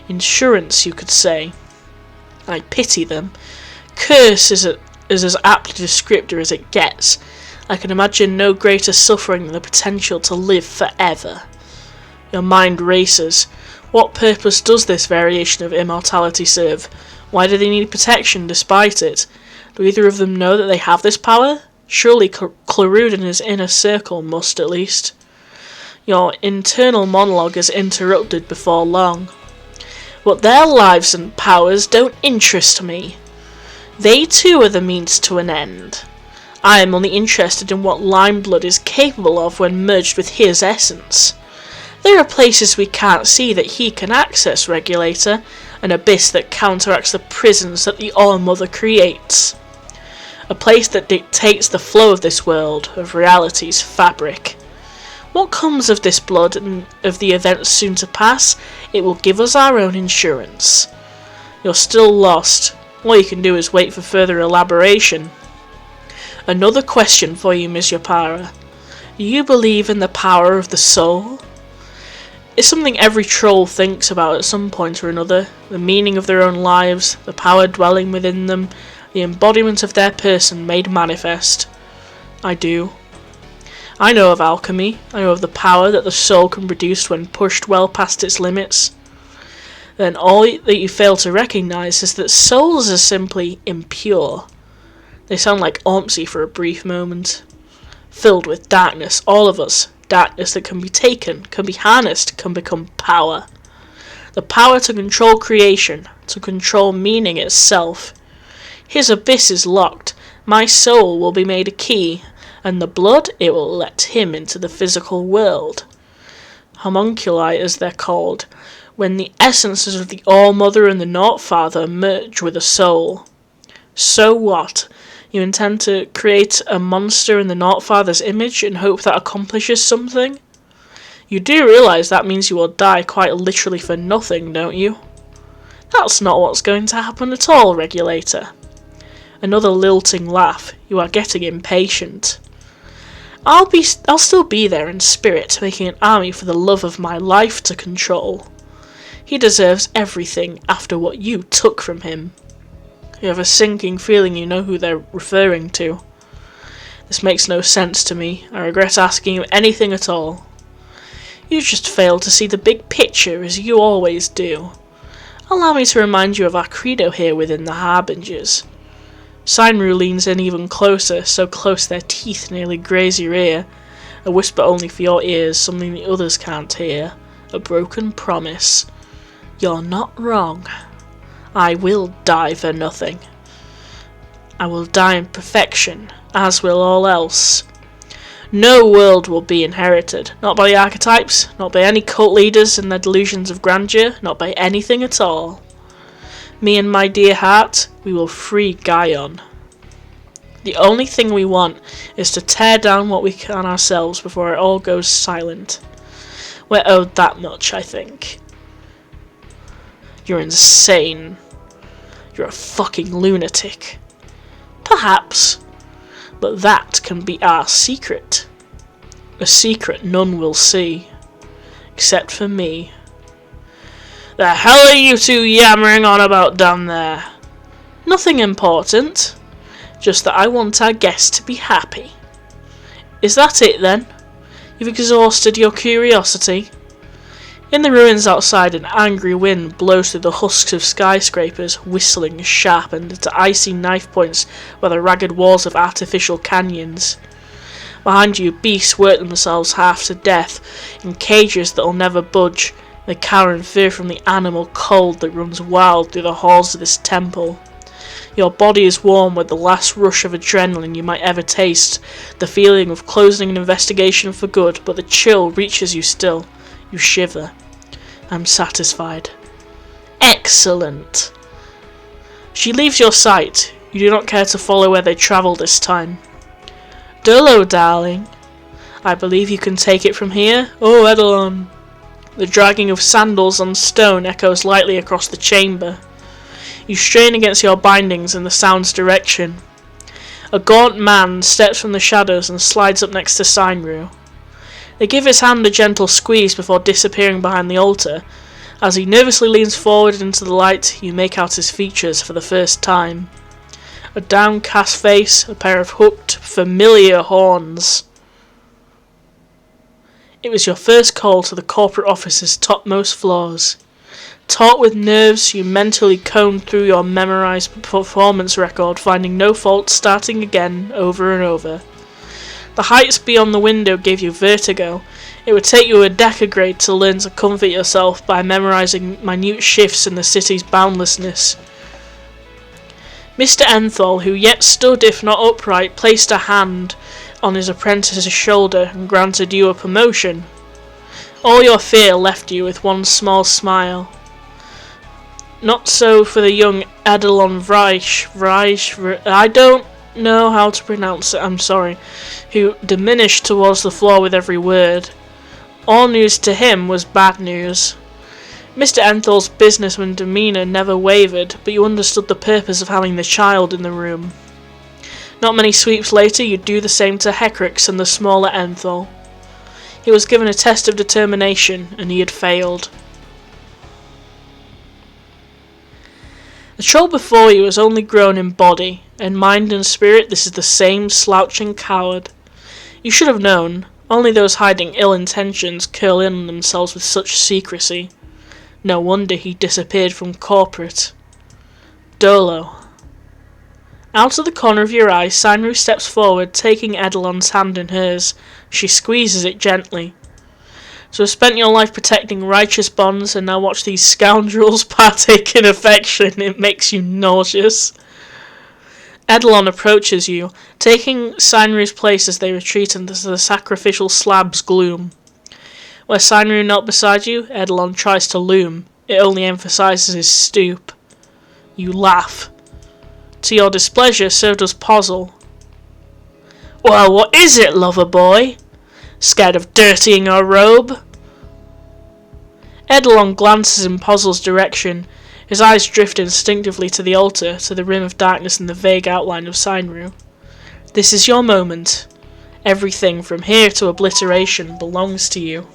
Insurance, you could say. I pity them. Curse is as apt a descriptor as it gets. I can imagine no greater suffering than the potential to live forever. Your mind races. What purpose does this variation of immortality serve? Why do they need protection despite it? Do either of them know that they have this power? Surely Clarud and his inner circle must, at least. Your internal monologue is interrupted before long. But their lives and powers don't interest me. They too are the means to an end. I am only interested in what Limeblood is capable of when merged with his essence. There are places we can't see that he can access, Regulator, an abyss that counteracts the prisons that the All-Mother creates. A place that dictates the flow of this world, of reality's fabric. What comes of this blood and of the events soon to pass? It will give us our own insurance. You're still lost. All you can do is wait for further elaboration. Another question for you, Ms. Yapara. Do you believe in the power of the soul? It's something every troll thinks about at some point or another. The meaning of their own lives, the power dwelling within them, the embodiment of their person made manifest. I do. I know of alchemy. I know of the power that the soul can produce when pushed well past its limits. Then all that you fail to recognise is that souls are simply impure. They sound like Ormsey for a brief moment. Filled with darkness, all of us. Darkness that can be taken, can be harnessed, can become power. The power to control creation, to control meaning itself. His abyss is locked. My soul will be made a key, and the blood, it will let him into the physical world. Homunculi, as they're called, when the essences of the All-Mother and the Naught-Father merge with a soul. So what? You intend to create a monster in the Naught-Father's image and hope that accomplishes something? You do realise that means you will die quite literally for nothing, don't you? That's not what's going to happen at all, Regulator. Another lilting laugh. You are getting impatient. I'll still be there in spirit, making an army for the love of my life to control. He deserves everything after what you took from him. You have a sinking feeling you know who they're referring to. This makes no sense to me. I regret asking you anything at all. You just failed to see the big picture, as you always do. Allow me to remind you of our credo here within the Harbingers. Sinru leans in even closer, so close their teeth nearly graze your ear. A whisper only for your ears, something the others can't hear. A broken promise. You're not wrong. I will die for nothing. I will die in perfection, as will all else. No world will be inherited, not by the archetypes, not by any cult leaders and their delusions of grandeur, not by anything at all. Me and my dear heart, we will free Gaion. The only thing we want is to tear down what we can ourselves before it all goes silent. We're owed that much, I think. You're insane. You're a fucking lunatic. Perhaps. But that can be our secret. A secret none will see. Except for me. The hell are you two yammering on about down there? Nothing important. Just that I want our guest to be happy. Is that it then? You've exhausted your curiosity? In the ruins outside, an angry wind blows through the husks of skyscrapers, whistling sharpened into icy knife points by the ragged walls of artificial canyons. Behind you, beasts work themselves half to death in cages that'll never budge. They cower in fear from the animal cold that runs wild through the halls of this temple. Your body is warm with the last rush of adrenaline you might ever taste, the feeling of closing an investigation for good, but the chill reaches you still. You shiver. I'm satisfied. Excellent. She leaves your sight. You do not care to follow where they travel this time. Dolo, darling. I believe you can take it from here. Oh, Eidolon. The dragging of sandals on stone echoes lightly across the chamber. You strain against your bindings in the sound's direction. A gaunt man steps from the shadows and slides up next to Seinru. They give his hand a gentle squeeze before disappearing behind the altar. As he nervously leans forward into the light, you make out his features for the first time. A downcast face, a pair of hooked, familiar horns. It was your first call to the corporate office's topmost floors. Taut with nerves, you mentally combed through your memorized performance record, finding no fault, starting again, over and over. The heights beyond the window gave you vertigo. It would take you a decagrade to learn to comfort yourself by memorizing minute shifts in the city's boundlessness. Mr. Enthal, who yet stood if not upright, placed a hand on his apprentice's shoulder and granted you a promotion. All your fear left you with one small smile. Not so for the young Eidolon I don't know how to pronounce it, I'm sorry, who diminished towards the floor with every word. All news to him was bad news. Mr. Enthal's businessman demeanour never wavered, but you understood the purpose of having the child in the room. Not many sweeps later, you'd do the same to Hecrix and the smaller Enthal. He was given a test of determination, and he had failed. The troll before you has only grown in body. In mind and spirit, this is the same slouching coward. You should have known. Only those hiding ill intentions curl in on themselves with such secrecy. No wonder he disappeared from corporate. Dolo. Out of the corner of your eye, Seinru steps forward, taking Eidolon's hand in hers. She squeezes it gently. So have spent your life protecting righteous bonds, and now watch these scoundrels partake in affection. It makes you nauseous. Eidolon approaches you, taking Seinru's place as they retreat into the sacrificial slab's gloom. Where Seinru knelt beside you, Eidolon tries to loom. It only emphasises his stoop. You laugh. To your displeasure, so does Pozzle. Well, what is it, lover boy? Scared of dirtying our robe? Eidolon glances in Pozzle's direction. His eyes drift instinctively to the altar, to the rim of darkness and the vague outline of Seinru. This is your moment. Everything, from here to obliteration, belongs to you.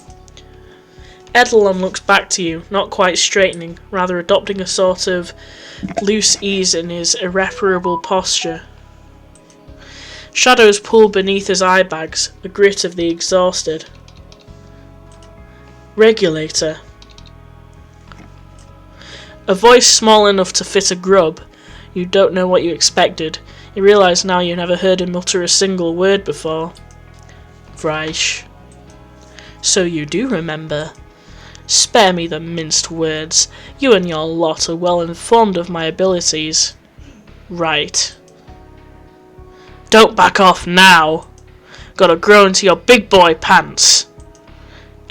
Eidolon looks back to you, not quite straightening, rather adopting a sort of loose ease in his irreparable posture. Shadows pool beneath his eye bags, the grit of the exhausted. Regulator. A voice small enough to fit a grub. You don't know what you expected. You realise now you never heard him utter a single word before. Vraish. So you do remember. Spare me the minced words. You and your lot are well informed of my abilities. Right. Don't back off now. Gotta grow into your big boy pants.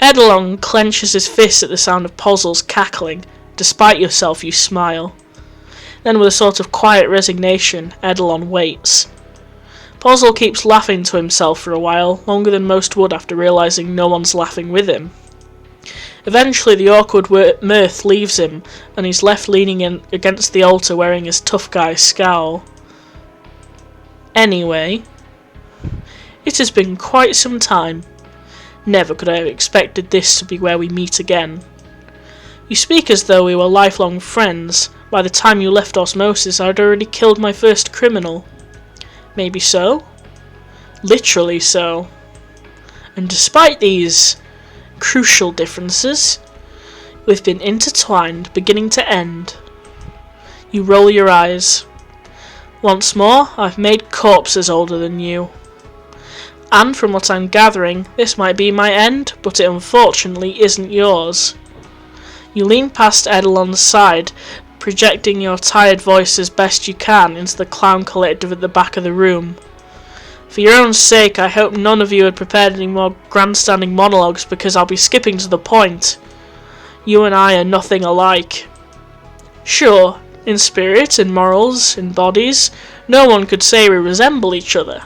Eidolon clenches his fist at the sound of Pozzle's cackling. Despite yourself, you smile. Then with a sort of quiet resignation, Eidolon waits. Pozzle keeps laughing to himself for a while, longer than most would after realising no one's laughing with him. Eventually the awkward mirth leaves him, and he's left leaning in against the altar wearing his tough guy scowl. Anyway, it has been quite some time. Never could I have expected this to be where we meet again. You speak as though we were lifelong friends. By the time you left Osmosis, I'd already killed my first criminal. Maybe so? Literally so. And despite these crucial differences, we've been intertwined, beginning to end. You roll your eyes. Once more, I've made corpses older than you. And from what I'm gathering, this might be my end, but it unfortunately isn't yours. You lean past Edelon's side, projecting your tired voice as best you can into the clown collective at the back of the room. For your own sake, I hope none of you had prepared any more grandstanding monologues, because I'll be skipping to the point. You and I are nothing alike. Sure, in spirit, in morals, in bodies, no one could say we resemble each other.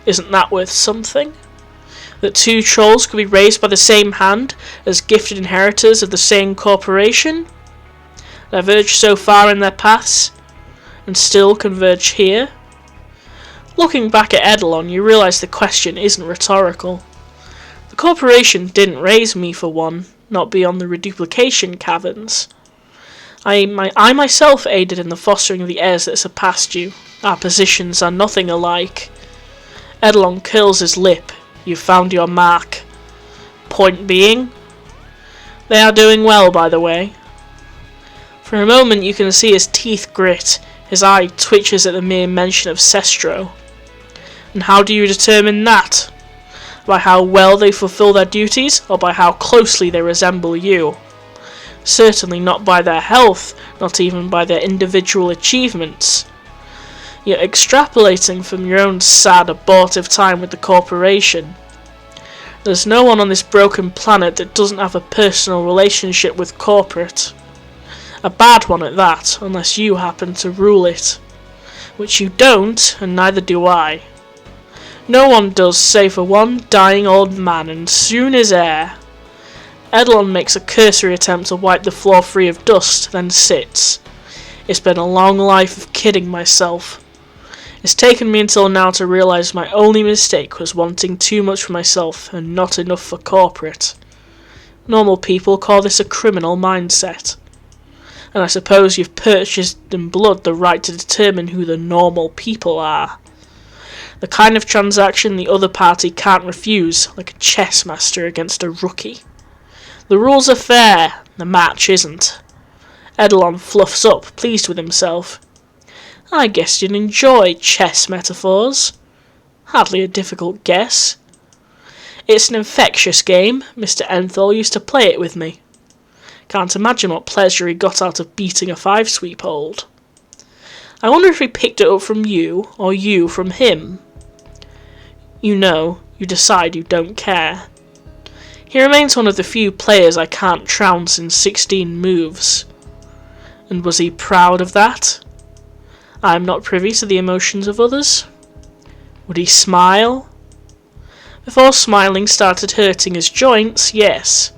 Isn't that worth something? That two trolls could be raised by the same hand as gifted inheritors of the same corporation? Diverge so far in their paths, and still converge here? Looking back at Edelon, you realise the question isn't rhetorical. The corporation didn't raise me, for one, not beyond the reduplication caverns. I myself aided in the fostering of the heirs that surpassed you. Our positions are nothing alike. Edelon curls his lip. You've found your mark. Point being? They are doing well, by the way. For a moment you can see his teeth grit. His eye twitches at the mere mention of Sestro. And how do you determine that? By how well they fulfill their duties, or by how closely they resemble you? Certainly not by their health, not even by their individual achievements. You're extrapolating from your own sad, abortive time with the corporation. There's no one on this broken planet that doesn't have a personal relationship with corporate. A bad one at that, unless you happen to rule it. Which you don't, and neither do I. No one does, save for one dying old man, and soon his heir. Edelon makes a cursory attempt to wipe the floor free of dust, then sits. It's been a long life of kidding myself. It's taken me until now to realise my only mistake was wanting too much for myself and not enough for corporate. Normal people call this a criminal mindset. And I suppose you've purchased in blood the right to determine who the normal people are. The kind of transaction the other party can't refuse, like a chess master against a rookie. The rules are fair, the match isn't. Edelon fluffs up, pleased with himself. I guess you'd enjoy chess metaphors. Hardly a difficult guess. It's an infectious game. Mr. Enthal used to play it with me. Can't imagine what pleasure he got out of beating a 5-sweep-hold. I wonder if he picked it up from you, or you from him. You know, you decide you don't care. He remains one of the few players I can't trounce in 16 moves. And was he proud of that? I am not privy to the emotions of others. Would he smile? Before smiling started hurting his joints, yes.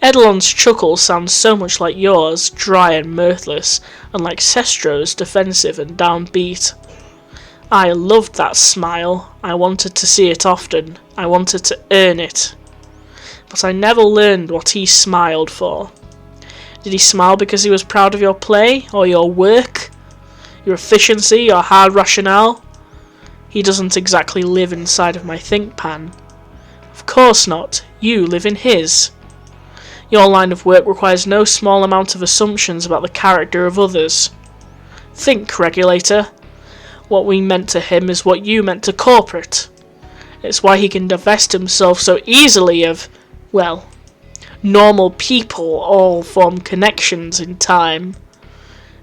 Edelon's chuckle sounds so much like yours, dry and mirthless, unlike Sestro's, defensive and downbeat. I loved that smile. I wanted to see it often. I wanted to earn it. But I never learned what he smiled for. Did he smile because he was proud of your play, or your work? Your efficiency, your hard rationale? He doesn't exactly live inside of my think pan. Of course not. You live in his. Your line of work requires no small amount of assumptions about the character of others. Think, regulator. What we meant to him is what you meant to corporate. It's why he can divest himself so easily of, well, normal people all form connections in time.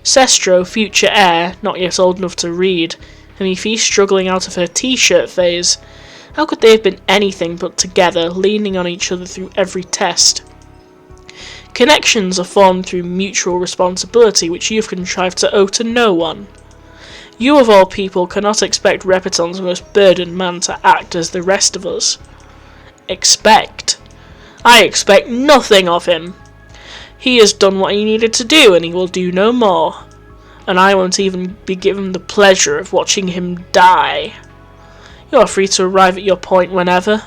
Sestro, future heir, not yet old enough to read, and Ify struggling out of her t-shirt phase. How could they have been anything but together, leaning on each other through every test? Connections are formed through mutual responsibility, which you've contrived to owe to no one. You of all people cannot expect Repeton's most burdened man to act as the rest of us. Expect? I expect nothing of him. He has done what he needed to do, and he will do no more. And I won't even be given the pleasure of watching him die. You are free to arrive at your point whenever.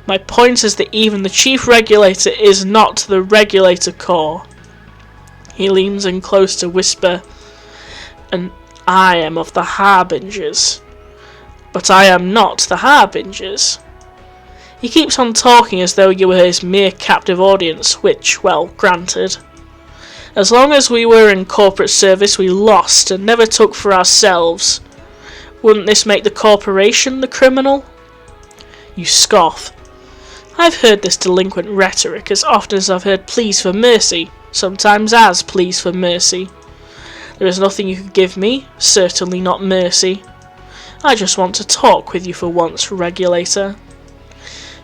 My point is that even the chief regulator is not the regulator core. He leans in close to whisper, and I am of the Harbingers. But I am not the Harbingers. He keeps on talking as though you were his mere captive audience, which, well, granted. As long as we were in corporate service, we lost and never took for ourselves. Wouldn't this make the corporation the criminal? You scoff. I've heard this delinquent rhetoric as often as I've heard pleas for mercy, sometimes as pleas for mercy. There is nothing you can give me, certainly not mercy. I just want to talk with you for once, Regulator.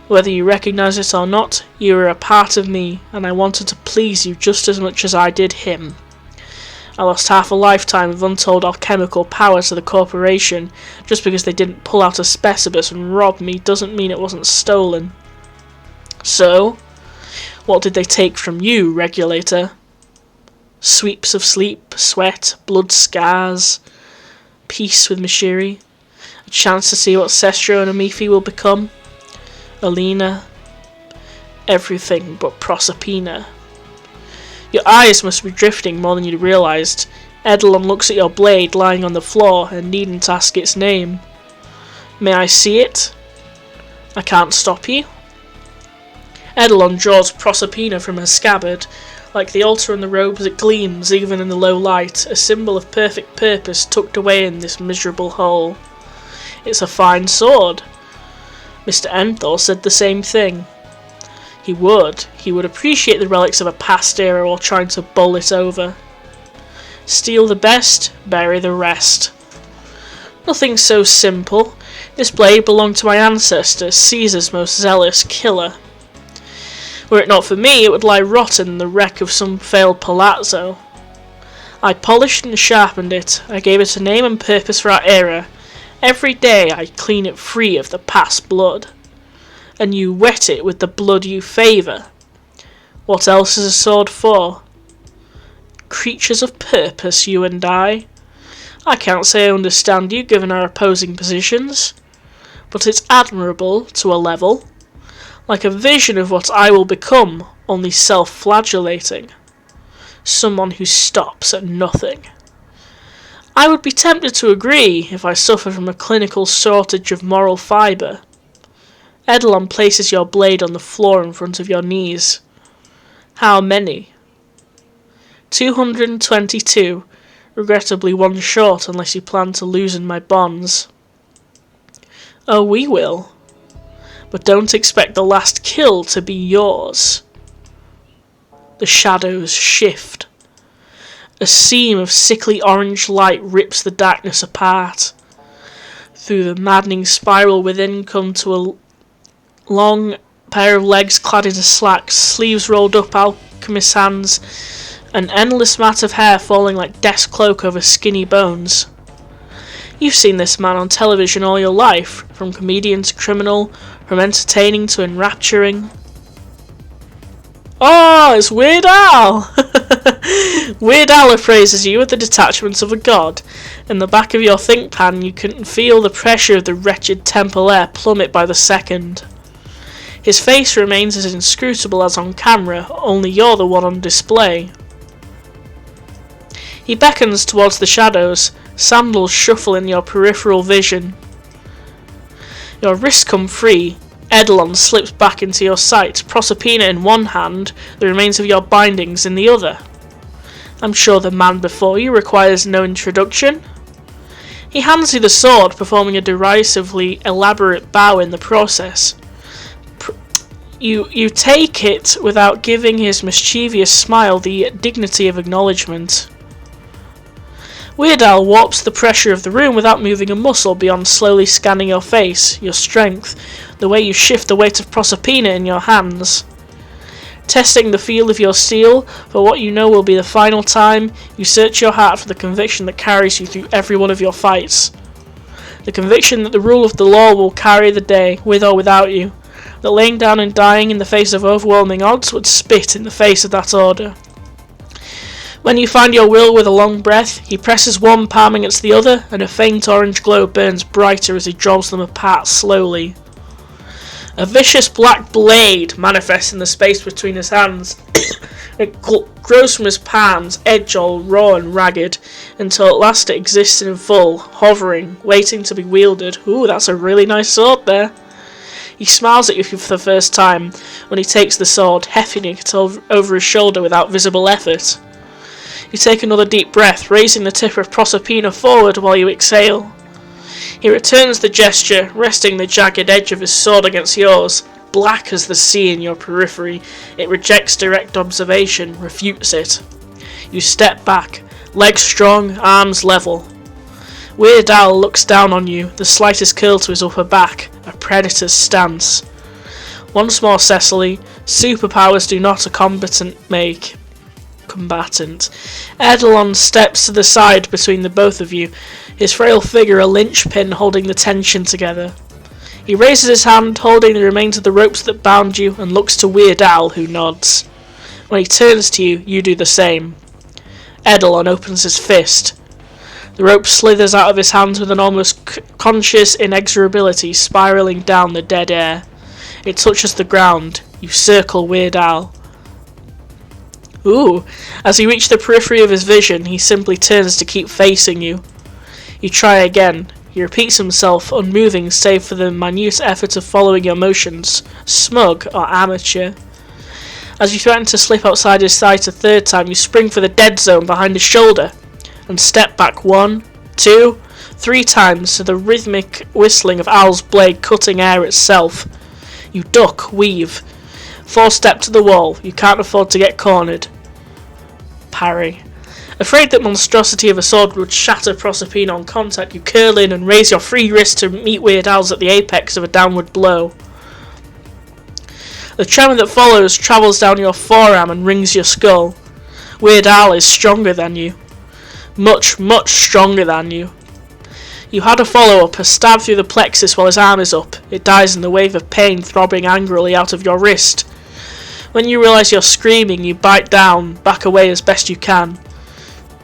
Whether you recognise it or not, you are a part of me, and I wanted to please you just as much as I did him. I lost half a lifetime of untold alchemical power to the corporation. Just because they didn't pull out a specimen and rob me doesn't mean it wasn't stolen. So, what did they take from you, Regulator? Sweeps of sleep, sweat, blood scars, peace with Mashiri, a chance to see what Sestro and Amifi will become, Alina, everything but Proserpina. Your eyes must be drifting more than you realised. Eidolon looks at your blade lying on the floor and needn't ask its name. May I see it? I can't stop you. Eidolon draws Proserpina from her scabbard. Like the altar on the robes, it gleams even in the low light, a symbol of perfect purpose tucked away in this miserable hole. It's a fine sword. Mr. Enthor said the same thing. He would appreciate the relics of a past era while trying to bowl it over. Steal the best, bury the rest. Nothing so simple. This blade belonged to my ancestor, Caesar's most zealous killer. Were it not for me, it would lie rotten in the wreck of some failed palazzo. I polished and sharpened it. I gave it a name and purpose for our era. Every day I clean it free of the past blood. And you wet it with the blood you favour. What else is a sword for? Creatures of purpose, you and I. I can't say I understand you, given our opposing positions. But it's admirable, to a level. Like a vision of what I will become, only self-flagellating. Someone who stops at nothing. I would be tempted to agree if I suffered from a clinical shortage of moral fibre. Eidolon places your blade on the floor in front of your knees. How many? 222, regrettably one short unless you plan to loosen my bonds. Oh, we will. But don't expect the last kill to be yours. The shadows shift. A seam of sickly orange light rips the darkness apart. Through the maddening spiral within come to a long pair of legs clad into slacks, sleeves rolled up alchemist's hands, an endless mat of hair falling like death's cloak over skinny bones. You've seen this man on television all your life, from comedian to criminal, from entertaining to enrapturing. Oh, it's Weird Al! Weird Al appraises you with the detachment of a god. In the back of your think pan you can feel the pressure of the wretched temple air plummet by the second. His face remains as inscrutable as on camera, only you're the one on display. He beckons towards the shadows, sandals shuffle in your peripheral vision. Your wrists come free, Eidolon slips back into your sight, Proserpina in one hand, the remains of your bindings in the other. I'm sure the man before you requires no introduction. He hands you the sword, performing a derisively elaborate bow in the process. You take it without giving his mischievous smile the dignity of acknowledgement. Weird Al warps the pressure of the room without moving a muscle beyond slowly scanning your face, your strength, the way you shift the weight of Proserpina in your hands. Testing the feel of your steel, for what you know will be the final time, you search your heart for the conviction that carries you through every one of your fights. The conviction that the rule of the law will carry the day, with or without you. That laying down and dying in the face of overwhelming odds would spit in the face of that order. When you find your will with a long breath, he presses one palm against the other, and a faint orange glow burns brighter as he draws them apart slowly. A vicious black blade manifests in the space between his hands. It grows from his palms, edge all raw and ragged, until at last it exists in full, hovering, waiting to be wielded. Ooh, that's a really nice sword there. He smiles at you for the first time when he takes the sword, hefting it over his shoulder without visible effort. You take another deep breath, raising the tip of Proserpina forward while you exhale. He returns the gesture, resting the jagged edge of his sword against yours. Black as the sea in your periphery, it rejects direct observation, refutes it. You step back, legs strong, arms level. Weird Al looks down on you, the slightest curl to his upper back, a predator's stance. Once more, Cecily, superpowers do not a combatant make. Eidolon steps to the side between the both of you, his frail figure a linchpin holding the tension together. He raises his hand, holding the remains of the ropes that bound you, and looks to Weird Al, who nods. When he turns to you, you do the same. Eidolon opens his fist. The rope slithers out of his hands with an almost conscious inexorability spiralling down the dead air. It touches the ground. You circle Weird Al. Ooh! As you reach the periphery of his vision, he simply turns to keep facing you. You try again. He repeats himself, unmoving save for the minute effort of following your motions, smug or amateur. As you threaten to slip outside his sight a third time, you spring for the dead zone behind his shoulder, and step back 1, 2, 3 times to the rhythmic whistling of Al's blade cutting air itself. You duck, weave. 4 step to the wall, you can't afford to get cornered. Parry. Afraid that monstrosity of a sword would shatter Proserpina on contact, you curl in and raise your free wrist to meet Weird Al's at the apex of a downward blow. The tremor that follows travels down your forearm and rings your skull. Weird Al is stronger than you. Much, much stronger than you. You had a follow-up, a stab through the plexus while his arm is up. It dies in the wave of pain throbbing angrily out of your wrist. When you realise you're screaming, you bite down, back away as best you can.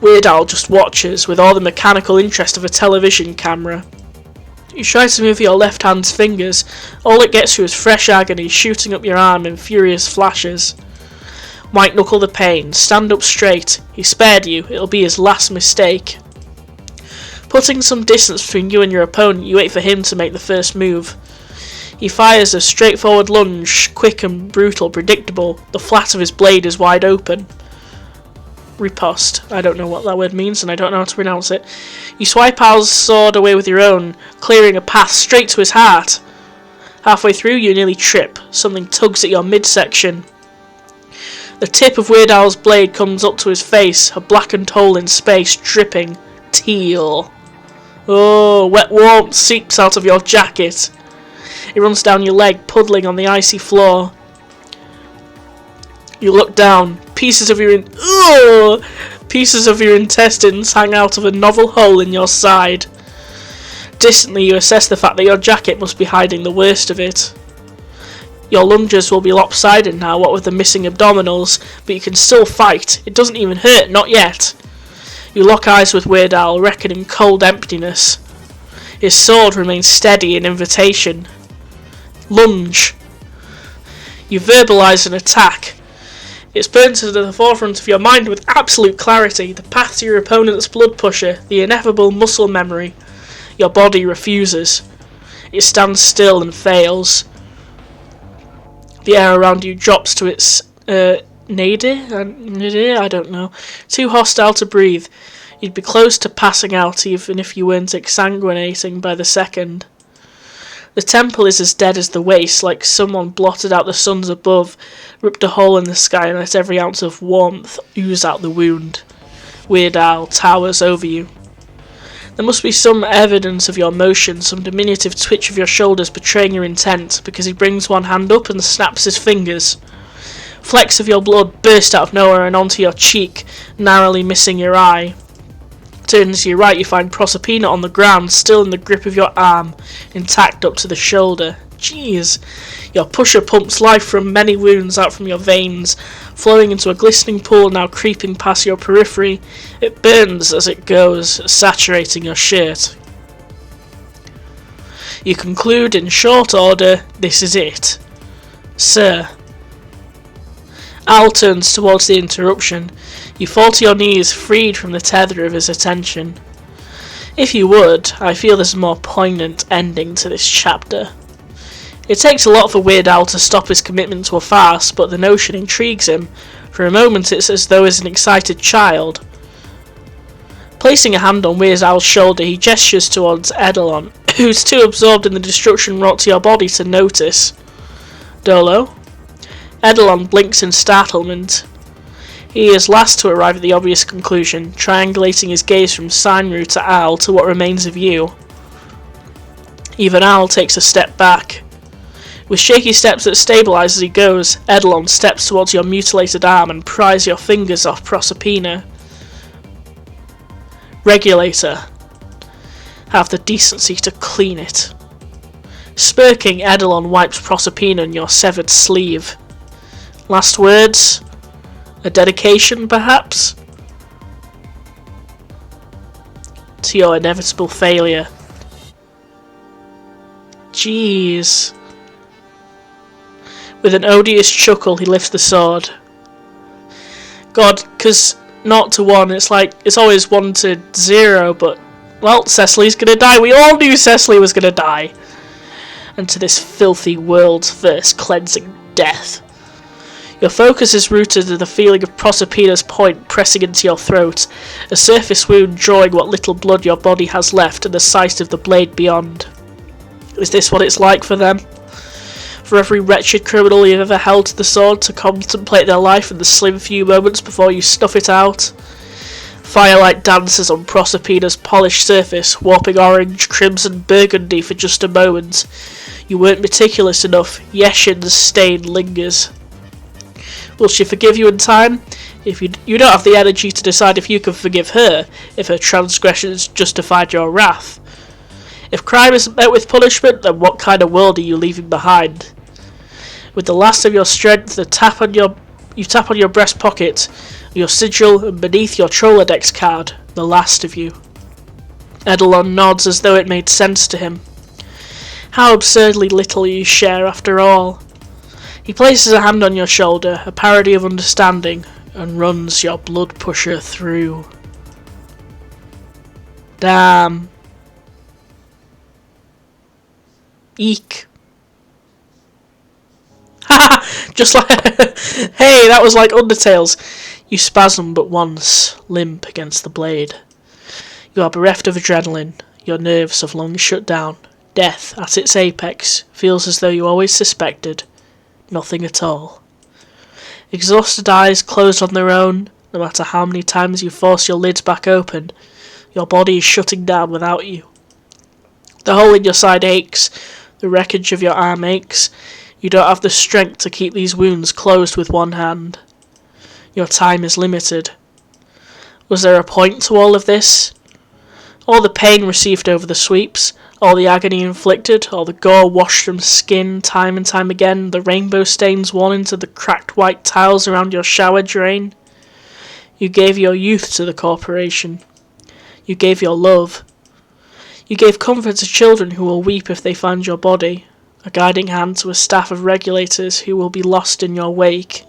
Weird Al just watches, with all the mechanical interest of a television camera. You try to move your left hand's fingers. All it gets you is fresh agony shooting up your arm in furious flashes. White knuckle the pain. Stand up straight. He spared you. It'll be his last mistake. Putting some distance between you and your opponent, you wait for him to make the first move. He fires a straightforward lunge, quick and brutal, predictable. The flat of his blade is wide open. Riposte. I don't know what that word means, and I don't know how to pronounce it. You swipe Al's sword away with your own, clearing a path straight to his heart. Halfway through, you nearly trip. Something tugs at your midsection. The tip of Weird Al's blade comes up to his face, a blackened hole in space, dripping teal. Oh, wet warmth seeps out of your jacket. It runs down your leg, puddling on the icy floor. You look down. Pieces of your intestines hang out of a novel hole in your side. Distantly, you assess the fact that your jacket must be hiding the worst of it. Your lunges will be lopsided now, what with the missing abdominals, but you can still fight. It doesn't even hurt, not yet. You lock eyes with Weird Al, reckoning cold emptiness. His sword remains steady in invitation. Lunge. You verbalise an attack. It's burned to the forefront of your mind with absolute clarity, the path to your opponent's blood pusher, the ineffable muscle memory. Your body refuses. It stands still and fails. The air around you drops to its nadir? I don't know. Too hostile to breathe. You'd be close to passing out even if you weren't exsanguinating by the second. The temple is as dead as the waste, like someone blotted out the suns above, ripped a hole in the sky and let every ounce of warmth ooze out the wound. Weird Al towers over you. There must be some evidence of your motion, some diminutive twitch of your shoulders betraying your intent, because he brings one hand up and snaps his fingers. Flecks of your blood burst out of nowhere and onto your cheek, narrowly missing your eye. Turning to your right, you find Proserpina on the ground, still in the grip of your arm, intact up to the shoulder. Jeez. Your pusher pumps life from many wounds out from your veins, flowing into a glistening pool now creeping past your periphery. It burns as it goes, saturating your shirt. You conclude in short order, this is it. Sir. Al turns towards the interruption. You fall to your knees, freed from the tether of his attention. If you would, I feel there's a more poignant ending to this chapter. It takes a lot for Weird Al to stop his commitment to a farce, but the notion intrigues him. For a moment it's as though he's an excited child. Placing a hand on Weird Owl's shoulder, he gestures towards Eidolon, who's too absorbed in the destruction wrought to your body to notice. Dolo? Eidolon blinks in startlement. He is last to arrive at the obvious conclusion, triangulating his gaze from Signru to Owl to what remains of you. Even Owl takes a step back. With shaky steps that stabilise as he goes, Eidolon steps towards your mutilated arm and pries your fingers off Proserpina. Regulator. Have the decency to clean it. Spirking, Eidolon wipes Proserpina on your severed sleeve. Last words? A dedication, perhaps? To your inevitable failure. Jeez. With an odious chuckle, he lifts the sword. God, because 0 to 1, it's always 1 to 0, but, well, Cecily's gonna die. We all knew Cecily was gonna die. And to this filthy world's first cleansing death. Your focus is rooted in the feeling of Proserpina's point pressing into your throat, a surface wound drawing what little blood your body has left and the sight of the blade beyond. Is this what it's like for them? For every wretched criminal you've ever held to the sword to contemplate their life in the slim few moments before you snuff it out? Firelight dances on Proserpina's polished surface, warping orange, crimson, burgundy for just a moment. You weren't meticulous enough. Yeshin's stain lingers. Will she forgive you in time? If you don't have the energy to decide if you can forgive her, if her transgressions justified your wrath. If crime isn't met with punishment, then what kind of world are you leaving behind? With the last of your strength, you tap on your breast pocket, your sigil, and beneath your Trollodex card, the last of you. Eidolon nods as though it made sense to him. How absurdly little you share after all. He places a hand on your shoulder, a parody of understanding, and runs your blood pusher through. Damn. Eek. Just like... Hey, that was like Undertale's. You spasm but once, limp against the blade. You are bereft of adrenaline. Your nerves have long shut down. Death, at its apex, feels as though you always suspected nothing at all. Exhausted eyes closed on their own, no matter how many times you force your lids back open, your body is shutting down without you. The hole in your side aches, the wreckage of your arm aches. You don't have the strength to keep these wounds closed with one hand. Your time is limited. Was there a point to all of this? All the pain received over the sweeps, all the agony inflicted, all the gore washed from skin time and time again, the rainbow stains worn into the cracked white tiles around your shower drain. You gave your youth to the corporation. You gave your love. You gave comfort to children who will weep if they find your body, a guiding hand to a staff of regulators who will be lost in your wake.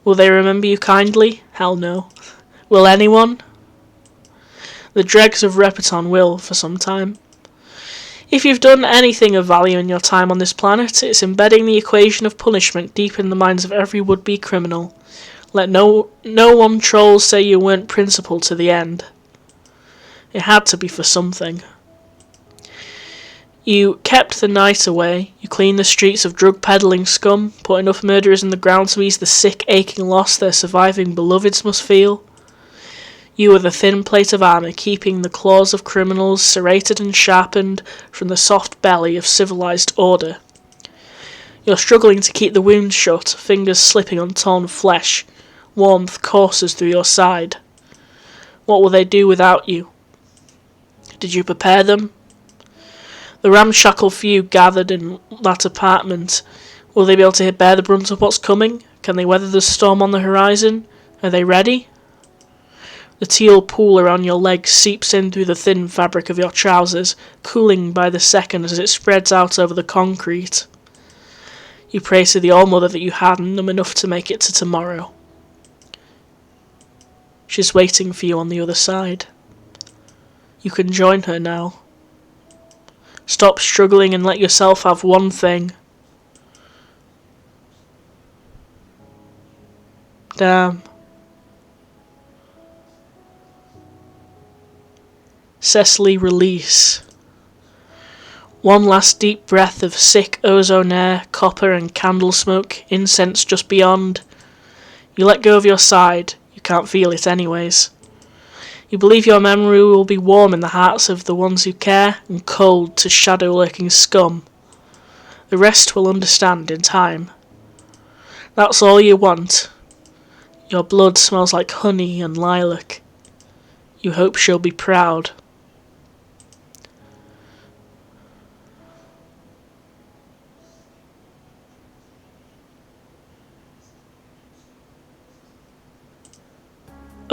Will they remember you kindly? Hell no. Will anyone? The dregs of Repeton will, for some time. If you've done anything of value in your time on this planet, it's embedding the equation of punishment deep in the minds of every would-be criminal. Let no one troll say you weren't principled to the end. It had to be for something. You kept the night away, you cleaned the streets of drug-peddling scum, put enough murderers in the ground to ease the sick, aching loss their surviving beloveds must feel. You were the thin plate of armour keeping the claws of criminals serrated and sharpened from the soft belly of civilized order. You're struggling to keep the wounds shut, fingers slipping on torn flesh, warmth courses through your side. What will they do without you? Did you prepare them? The ramshackle few gathered in that apartment, will they be able to bear the brunt of what's coming? Can they weather the storm on the horizon? Are they ready? The teal pool around your legs seeps in through the thin fabric of your trousers, cooling by the second as it spreads out over the concrete. You pray to the All-Mother that you had them enough to make it to tomorrow. She's waiting for you on the other side. You can join her now. Stop struggling and let yourself have one thing. Damn. Cecily, release. One last deep breath of sick ozone air, copper and candle smoke, incense just beyond. You let go of your side. You can't feel it anyways. You believe your memory will be warm in the hearts of the ones who care, and cold to shadow-lurking scum. The rest will understand in time. That's all you want. Your blood smells like honey and lilac. You hope she'll be proud.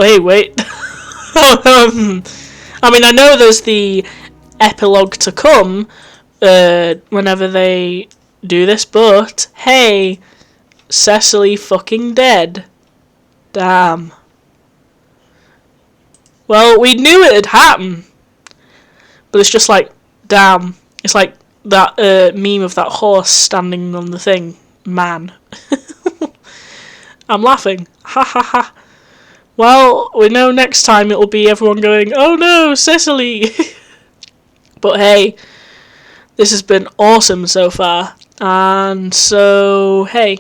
Wait. I mean, I know there's the epilogue to come whenever they do this, but hey, Cecily fucking dead. Damn. Well, we knew it had happened, but it's just like, damn. It's like that meme of that horse standing on the thing. Man. I'm laughing. Ha ha ha. Well, we know next time it'll be everyone going, oh no, Cecily! But hey, this has been awesome so far. And so, hey,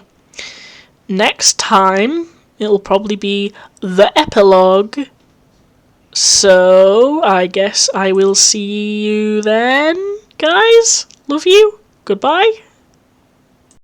next time it'll probably be the epilogue. So, I guess I will see you then, guys. Love you. Goodbye.